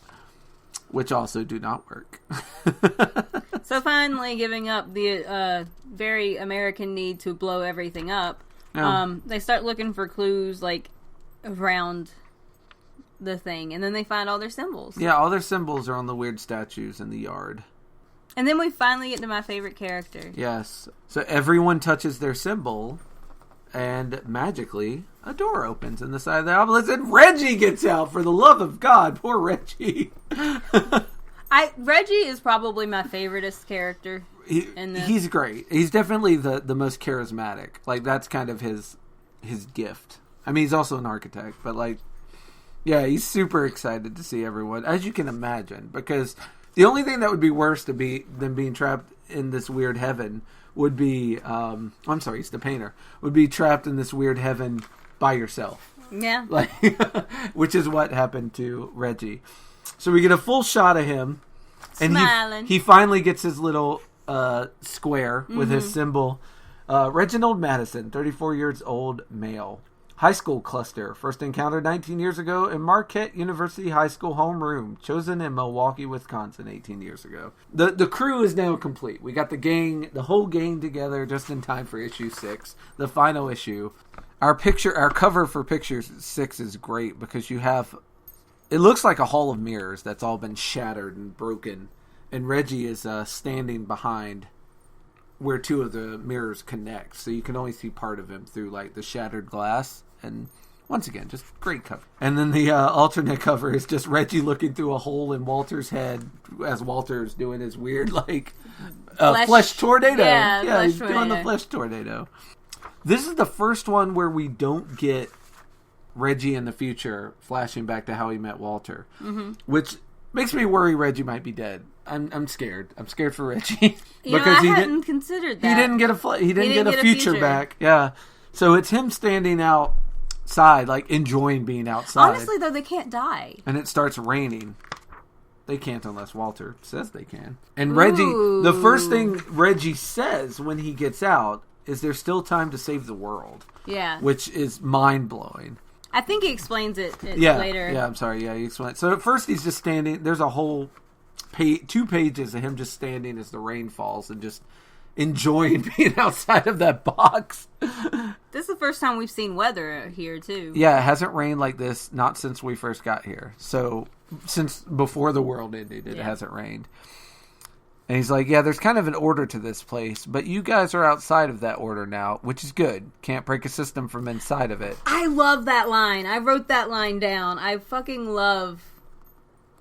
Which also do not work. So finally, giving up the very American need to blow everything up, they start looking for clues, like, around the thing. And then they find all their symbols. Yeah, all their symbols are on the weird statues in the yard. And then we finally get to my favorite character. Yes. So everyone touches their symbol, and magically, a door opens in the side of the obelisk, and Reggie gets out, for the love of God. Poor Reggie. Reggie is probably my favoriteest character in this. He's great. He's definitely the most charismatic. Like, that's kind of his gift. I mean, he's also an architect, but, like, yeah, he's super excited to see everyone, as you can imagine, because the only thing that would be worse than being trapped in this weird heaven would be, I'm sorry, he's the painter, would be trapped in this weird heaven by yourself. Yeah. Like, which is what happened to Reggie. So we get a full shot of him. And smiling. He finally gets his little square with his symbol. Reginald Madison, 34 years old, male. High school cluster. First encountered 19 years ago in Marquette University High School homeroom. Chosen in Milwaukee, Wisconsin 18 years ago. The crew is now complete. We got the whole gang together just in time for issue 6. The final issue. Our cover for picture 6 is great because you have... It looks like a hall of mirrors that's all been shattered and broken. And Reggie is standing behind where 2 of the mirrors connect. So you can only see part of him through like the shattered glass. And once again, just great cover. And then the alternate cover is just Reggie looking through a hole in Walter's head as Walter's doing his weird like flesh tornado. Yeah, he's doing the flesh tornado. This is the first one where we don't get Reggie in the future flashing back to how he met Walter, which makes me worry Reggie might be dead. I'm scared. I'm scared for Reggie because I hadn't considered that. He didn't get a future back. Yeah, so it's him standing outside, like enjoying being outside. Honestly, though, they can't die. And it starts raining. They can't unless Walter says they can. And Reggie, the first thing Reggie says when he gets out is, "There's still time to save the world." Yeah, which is mind blowing. I think he explains it later. Yeah, I'm sorry. Yeah, he explains. So at first he's just standing. There's a whole 2 pages of him just standing as the rain falls and just enjoying being outside of that box. This is the first time we've seen weather here, too. Yeah, it hasn't rained like this, not since we first got here. So, since before the world ended, it hasn't rained. And he's like, yeah, there's kind of an order to this place, but you guys are outside of that order now, which is good. Can't break a system from inside of it. I love that line. I wrote that line down. I fucking love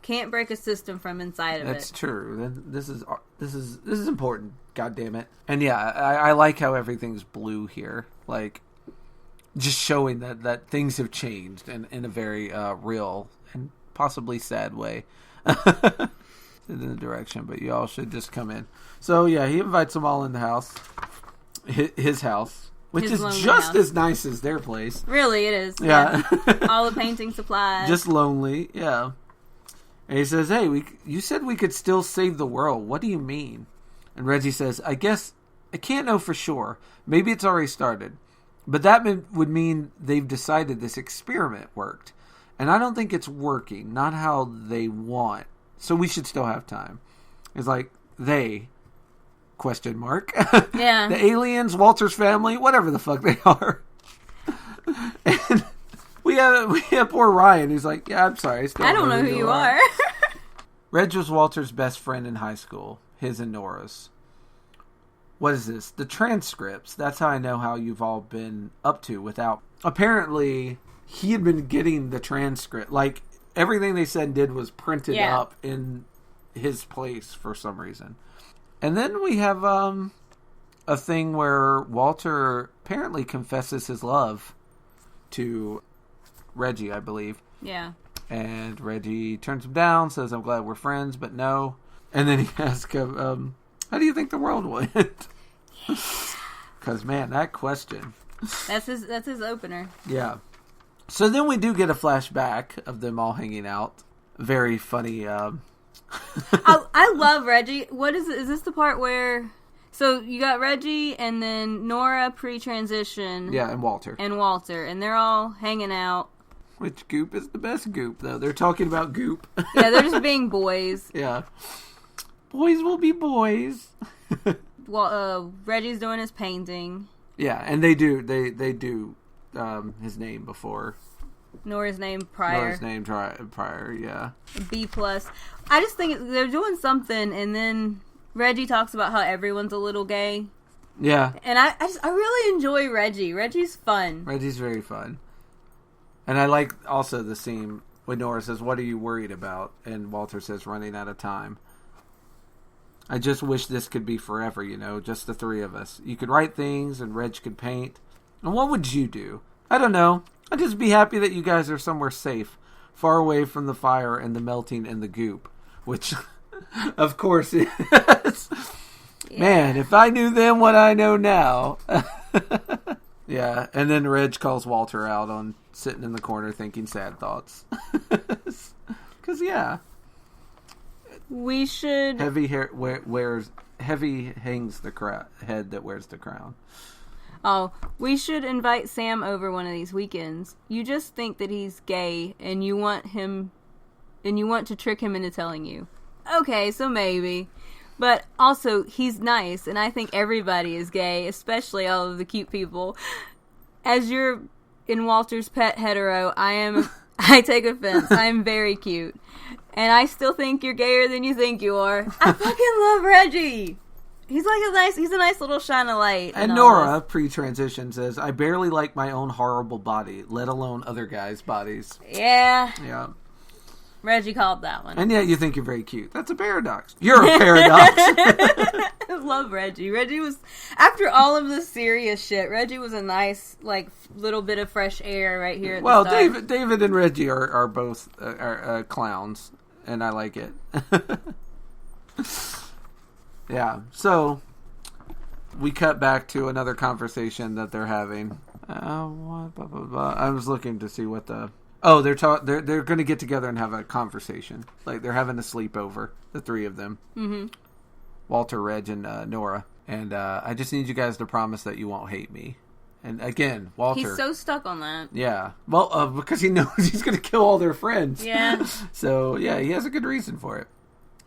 can't break a system from inside of it. That's true. This is important. God damn it. And yeah, I like how everything's blue here. Like, just showing that things have changed in a very real and possibly sad way. In the direction, but you all should just come in. So yeah, he invites them all in the house, his house, which is just as nice as their place. Really, it is. Yeah, all the painting supplies. Just lonely. Yeah, and he says, "Hey, you said we could still save the world. What do you mean?" And Reggie says, "I guess I can't know for sure. Maybe it's already started, but that would mean they've decided this experiment worked, and I don't think it's working. Not how they want." So we should still have time. It's like, they, question mark. Yeah. The aliens, Walter's family, whatever the fuck they are. And we have poor Ryan who's like, yeah, I'm sorry. I don't know who you are. Reg was Walter's best friend in high school. His and Nora's. What is this? The transcripts. That's how I know how you've all been up to without... Apparently, he had been getting the transcript. Like... Everything they said and did was printed up in his place for some reason. And then we have a thing where Walter apparently confesses his love to Reggie, I believe. Yeah. And Reggie turns him down, says, I'm glad we're friends, but no. And then he asks him, how do you think the world went? Because, man, that question. That's his opener. Yeah. So then we do get a flashback of them all hanging out. Very funny. I love Reggie. What is it? Is this the part where... So you got Reggie and then Nora pre-transition. Yeah, and Walter. And they're all hanging out. Which Goop is the best Goop, though? They're talking about Goop. Yeah, they're just being boys. Yeah. Boys will be boys. Well, Reggie's doing his painting. Yeah, and they do his name before. Nora's name prior. Prior, yeah. B+. I just think they're doing something, and then Reggie talks about how everyone's a little gay. Yeah. And I really enjoy Reggie. Reggie's fun. Reggie's very fun. And I like also the scene when Nora says, what are you worried about? And Walter says, running out of time. I just wish this could be forever, just the three of us. You could write things and Reg could paint. And what would you do? I don't know. I'd just be happy that you guys are somewhere safe, far away from the fire and the melting and the goop. Which, of course, is. Yeah. Man, if I knew then what I know now. Yeah, and then Reg calls Walter out on sitting in the corner thinking sad thoughts. Because, yeah. We should... Heavy hair heavy hangs the head that wears the crown. Oh, we should invite Sam over one of these weekends. You just think that he's gay, and you want to trick him into telling you. Okay, so maybe. But also, he's nice, and I think everybody is gay, especially all of the cute people. As you're in Walter's pet hetero, I take offense. I am very cute. And I still think you're gayer than you think you are. I fucking love Reggie. He's a nice little shine of light. And Nora, pre-transition, says, I barely like my own horrible body, let alone other guys' bodies. Yeah. Yeah. Reggie called that one. And yet you think you're very cute. That's a paradox. You're a paradox. I love Reggie. Reggie was, after all of the serious shit, Reggie was a nice, little bit of fresh air right here at the start. David and Reggie are both clowns, and I like it. Yeah, so we cut back to another conversation that they're having. I was looking to see what the... Oh, they're going to get together and have a conversation. Like, they're having a sleepover, the three of them. Mm-hmm. Walter, Reg, and Nora. And I just need you guys to promise that you won't hate me. And again, Walter... He's so stuck on that. Yeah. Well, because he knows he's going to kill all their friends. Yeah. So, yeah, he has a good reason for it.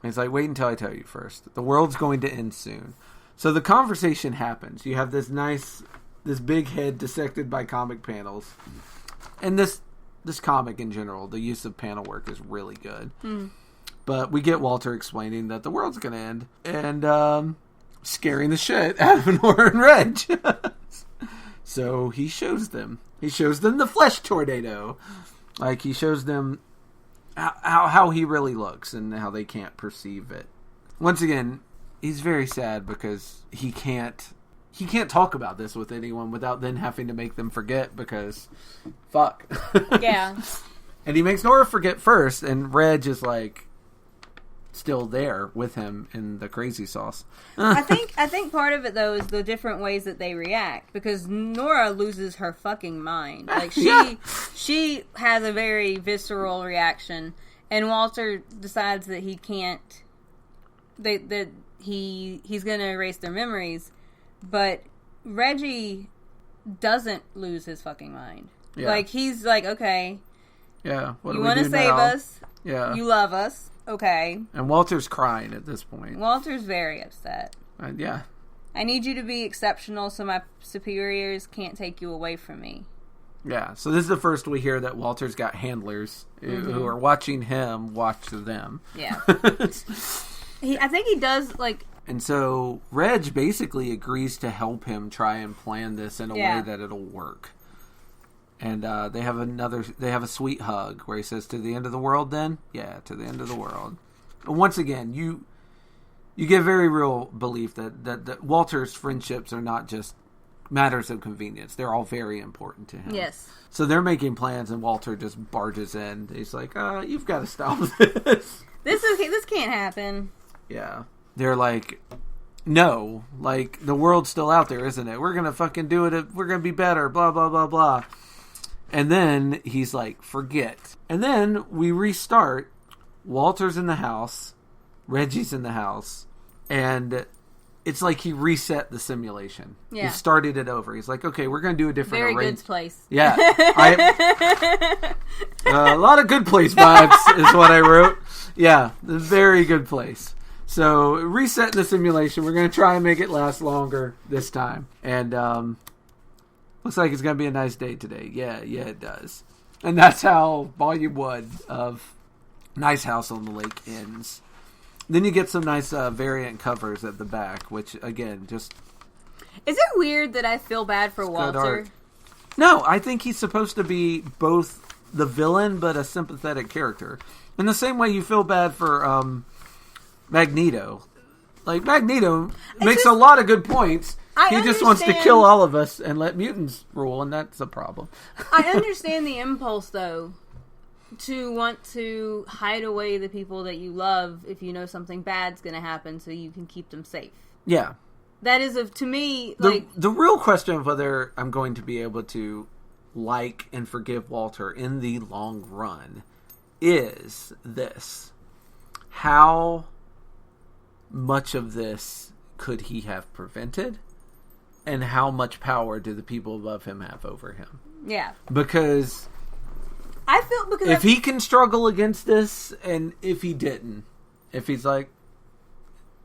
And he's like, wait until I tell you first. The world's going to end soon. So the conversation happens. You have this big head dissected by comic panels. And this comic in general, the use of panel work is really good. Mm. But we get Walter explaining that the world's going to end. And scaring the shit out of Nora and Reg. So he shows them. He shows them the flesh tornado. Like, he shows them how he really looks and how they can't perceive it. Once again, he's very sad because he can't talk about this with anyone without then having to make them forget because fuck. Yeah. And he makes Nora forget first, and Reg is still there with him in the crazy sauce. I think part of it though is the different ways that they react, because Nora loses her fucking mind. Like she has a very visceral reaction, and Walter decides that he can't that he's going to erase their memories, but Reggie doesn't lose his fucking mind. Yeah. Like, he's like, okay, yeah, you want to save us? Yeah, you love us. Okay. And Walter's crying at this point. Walter's very upset. Yeah. I need you to be exceptional so my superiors can't take you away from me. Yeah. So this is the first we hear that Walter's got handlers who are watching him watch them. Yeah. I think he does, And so Reg basically agrees to help him try and plan this in a way that it'll work. And they have a sweet hug where he says, to the end of the world then? Yeah, to the end of the world. And once again, you get very real belief that Walter's friendships are not just matters of convenience. They're all very important to him. Yes. So they're making plans, and Walter just barges in. He's like, you've got to stop this. This can't happen. Yeah. They're like, no. Like, the world's still out there, isn't it? We're going to fucking do it. We're going to be better. Blah, blah, blah, blah. And then he's like, forget. And then we restart. Walter's in the house. Reggie's in the house. And it's like he reset the simulation. Yeah. He started it over. He's like, okay, we're going to do a different Very good place. Yeah. A lot of good place vibes is what I wrote. Yeah, a very good place. So, resetting the simulation. We're going to try and make it last longer this time. And looks like it's going to be a nice day today. Yeah, it does. And that's how Volume 1 of Nice House on the Lake ends. Then you get some nice variant covers at the back, which, again, just... Is it weird that I feel bad for Walter? No, I think he's supposed to be both the villain, but a sympathetic character. In the same way you feel bad for Magneto. Like, Magneto makes a lot of good points. He just wants to kill all of us and let mutants rule, and that's a problem. I understand the impulse, though, to want to hide away the people that you love if you know something bad's going to happen so you can keep them safe. Yeah. That is, to me, like... The real question of whether I'm going to be able to like and forgive Walter in the long run is this. How much of this could he have prevented? And how much power do the people above him have over him? Yeah. Because if he can struggle against this, and if he didn't, if he's like,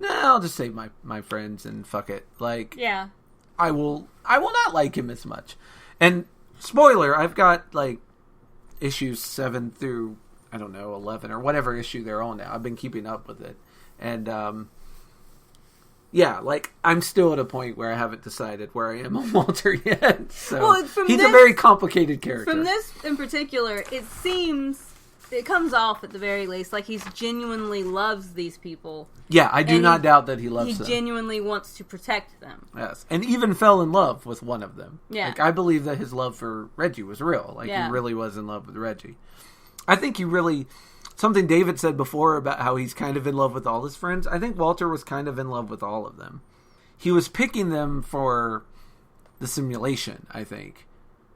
I'll just save my friends and fuck it. Like, yeah, I will not like him as much. And spoiler, I've got like issues 7 through 11 or whatever issue they're on now. I've been keeping up with it, and yeah, like I'm still at a point where I haven't decided where I am on Walter yet. So he's a very complicated character. From this in particular, it comes off at the very least like he genuinely loves these people. Yeah, I do not doubt that he loves them. He genuinely wants to protect them. Yes, and even fell in love with one of them. Yeah. Like, I believe that his love for Reggie was real. Like, he really was in love with Reggie. I think something David said before about how he's kind of in love with all his friends. I think Walter was kind of in love with all of them. He was picking them for the simulation, I think.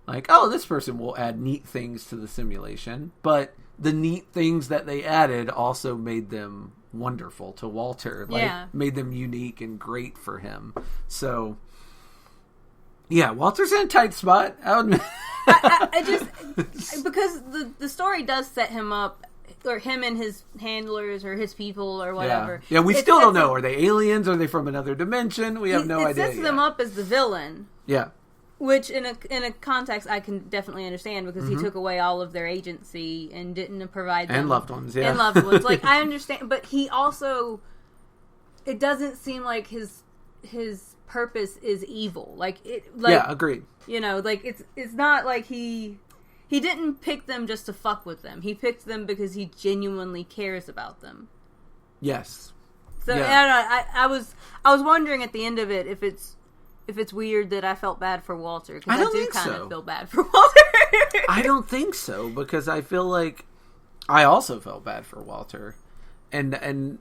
Like, this person will add neat things to the simulation, but the neat things that they added also made them wonderful to Walter. Like, made them unique and great for him. So, yeah, Walter's in a tight spot. I just because the story does set him up, or him and his handlers or his people or whatever. Yeah, we still don't know. Are they aliens? Are they from another dimension? We have no idea. It sets them up as the villain. Yeah. Which, in a context, I can definitely understand, because he took away all of their agency and didn't provide them... And loved ones, yeah. And loved ones. Like, I understand, but he also... It doesn't seem like his purpose is evil. Yeah, agreed. You know, like, it's not like he didn't pick them just to fuck with them. He picked them because he genuinely cares about them. Yes. So, yeah. I was wondering at the end of it if it's weird that I felt bad for Walter, because I do kind of feel bad for Walter. I don't think so, because I feel like I also felt bad for Walter, and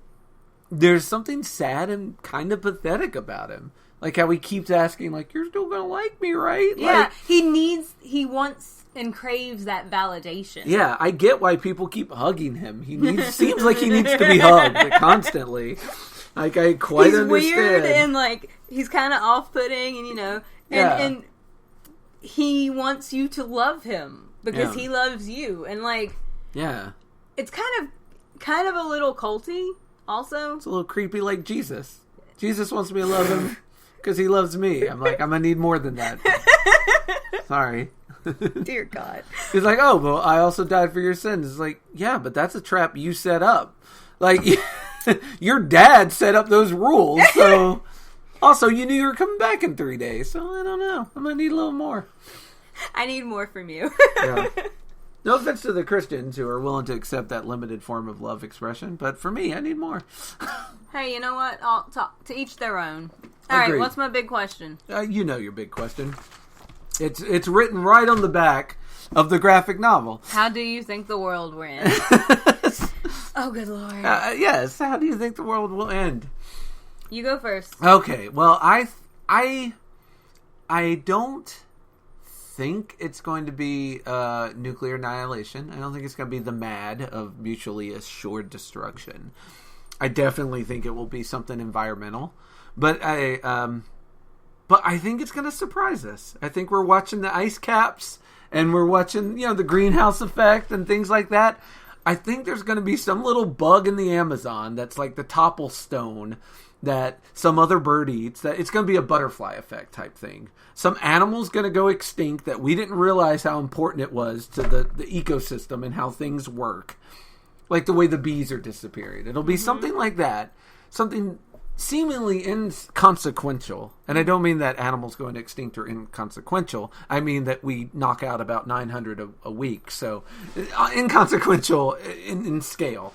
there's something sad and kind of pathetic about him, like how he keeps asking, like, "You're still gonna like me, right?" Yeah, like, he wants and craves that validation. Yeah, I get why people keep hugging him. Seems like he needs to be hugged constantly. Like, I quite understand. He's weird, and, like, he's kind of off-putting, and, you know, and he wants you to love him, because he loves you, and, like... Yeah. It's kind of a little culty, also. It's a little creepy, like Jesus. Jesus wants me to love him, because he loves me. I'm like, I'm gonna need more than that. Sorry. Dear God. He's like, well, I also died for your sins. It's like, yeah, but that's a trap you set up. Like... Your dad set up those rules, so... Also, you knew you were coming back in 3 days, so I don't know. I'm gonna need a little more. I need more from you. Yeah. No offense to the Christians who are willing to accept that limited form of love expression, but for me, I need more. Hey, you know what? To each their own. All right, what's my big question? You know your big question. It's written right on the back of the graphic novel. How do you think the world will end? Oh, good Lord. Yes, how do you think the world will end? You go first. Okay, well, I don't think it's going to be nuclear annihilation. I don't think it's going to be the MAD of mutually assured destruction. I definitely think it will be something environmental. But I think it's going to surprise us. I think we're watching the ice caps and we're watching, the greenhouse effect and things like that. I think there's going to be some little bug in the Amazon that's like the topple stone that some other bird eats. That it's going to be a butterfly effect type thing. Some animal's going to go extinct that we didn't realize how important it was to the ecosystem and how things work. Like the way the bees are disappearing. It'll be something like that. Something seemingly inconsequential. And I don't mean that animals going extinct are inconsequential. I mean that we knock out about 900 a week. So inconsequential in scale.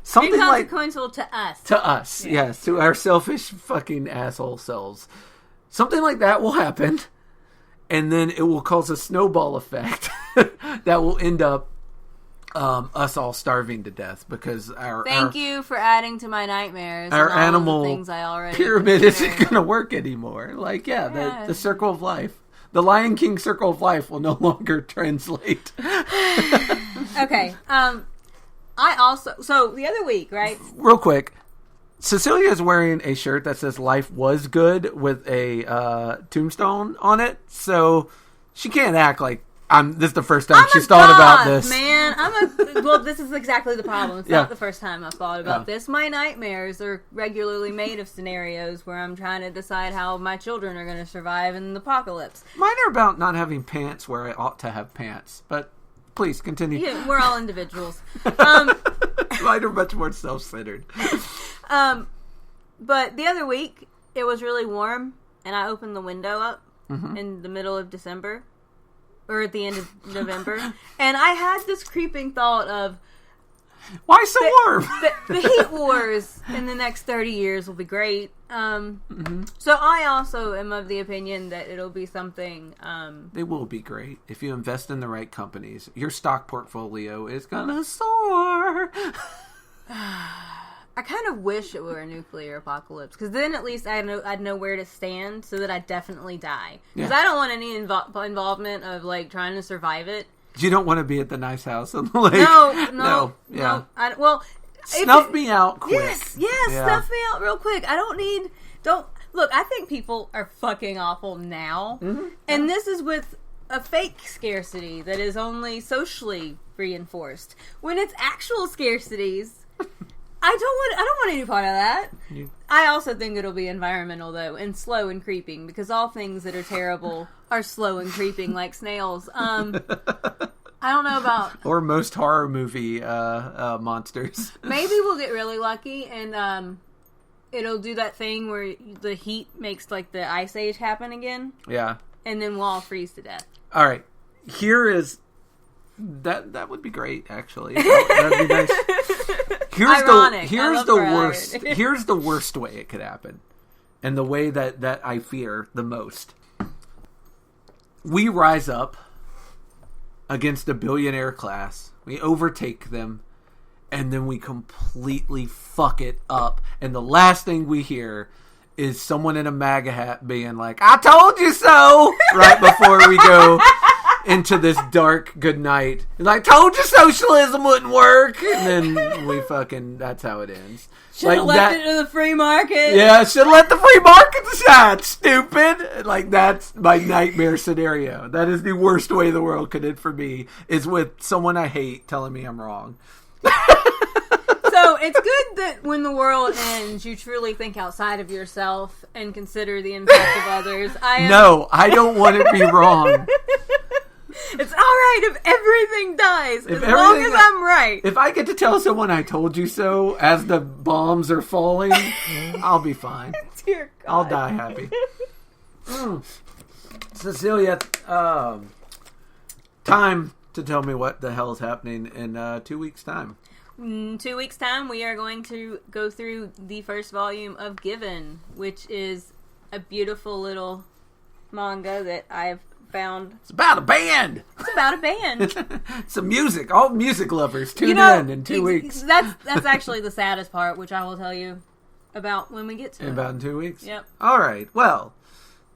Something inconsequential to us. To us, yes. To our selfish fucking asshole selves. Something like that will happen. And then it will cause a snowball effect that will end up us all starving to death because Thank you for adding to my nightmares. Our animal things I already pyramid isn't going to work anymore. Like, the circle of life. The Lion King circle of life will no longer translate. Okay. So the other week, right? Real quick. Cecilia is wearing a shirt that says life was good with a tombstone on it. So she can't act like this is the first time she's thought about this. Man, well, this is exactly the problem. It's not the first time I've thought about this. My nightmares are regularly made of scenarios where I'm trying to decide how my children are going to survive in the apocalypse. Mine are about not having pants where I ought to have pants, but please continue. Yeah, we're all individuals. Mine are much more self-centered. But the other week, it was really warm, and I opened the window up in the middle of December. Or at the end of November. And I had this creeping thought of... Why so warm? The heat wars in the next 30 years will be great. So I also am of the opinion that it'll be something... They will be great. If you invest in the right companies, your stock portfolio is gonna soar. I kind of wish it were a nuclear apocalypse, because then at least I'd know where to stand so that I'd definitely die. Because I don't want any involvement of, like, trying to survive it. You don't want to be at the nice house on the lake. No. Snuff me out quick. Yes, snuff me out real quick. Look, I think people are fucking awful now. And this is with a fake scarcity that is only socially reinforced. When it's actual scarcities... I don't want any part of that. I also think it'll be environmental, though, and slow and creeping, because all things that are terrible are slow and creeping like snails. I don't know about... Or most horror movie monsters. Maybe we'll get really lucky, and it'll do that thing where the heat makes, like, the ice age happen again. Yeah. And then we'll all freeze to death. All right. Here is... That would be great, actually. That'd be nice. Here's the worst. Here's the worst way it could happen, and the way that I fear the most. We rise up against a billionaire class. We overtake them, and then we completely fuck it up. And the last thing we hear is someone in a MAGA hat being like, "I told you so!" right before we go into this dark good night. And I told you socialism wouldn't work. And then we fucking, that's how it ends. Should have left it to the free market. Yeah, should have let the free market decide, stupid. Like, that's my nightmare scenario. That is the worst way the world could end for me, is with someone I hate telling me I'm wrong. So it's good that when the world ends, you truly think outside of yourself and consider the impact of others. No, I don't want to be wrong. It's alright if everything dies, as long as I'm right. If I get to tell someone I told you so as the bombs are falling, I'll be fine. Dear God. I'll die happy. Cecilia, time to tell me what the hell is happening in 2 weeks' time. 2 weeks' time, we are going to go through the first volume of Given, which is a beautiful little manga that I've found. It's about a band. It's about a band. Some music. All music lovers tune in 2 weeks. That's actually the saddest part, which I will tell you about when we get to it. About in 2 weeks? Yep. All right. Well,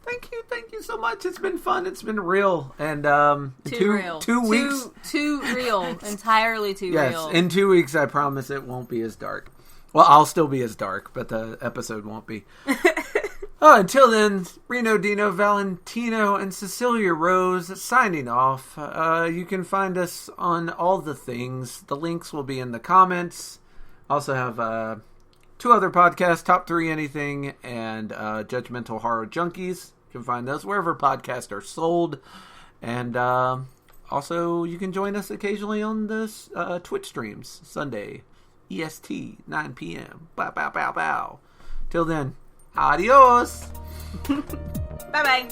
thank you so much. It's been fun. It's been real. And real. 2 weeks. Too real. Entirely too real. Yes. In 2 weeks, I promise it won't be as dark. Well, I'll still be as dark, but the episode won't be. Until then, Reno, Dino, Valentino, and Cecilia Rose signing off. You can find us on all the things. The links will be in the comments. Also have 2 other podcasts, Top 3 Anything and Judgmental Horror Junkies. You can find those wherever podcasts are sold. And also, you can join us occasionally on the Twitch streams. Sunday, EST, 9 p.m. Bow, bow, bow, bow. Till then. Adios. Bye-bye.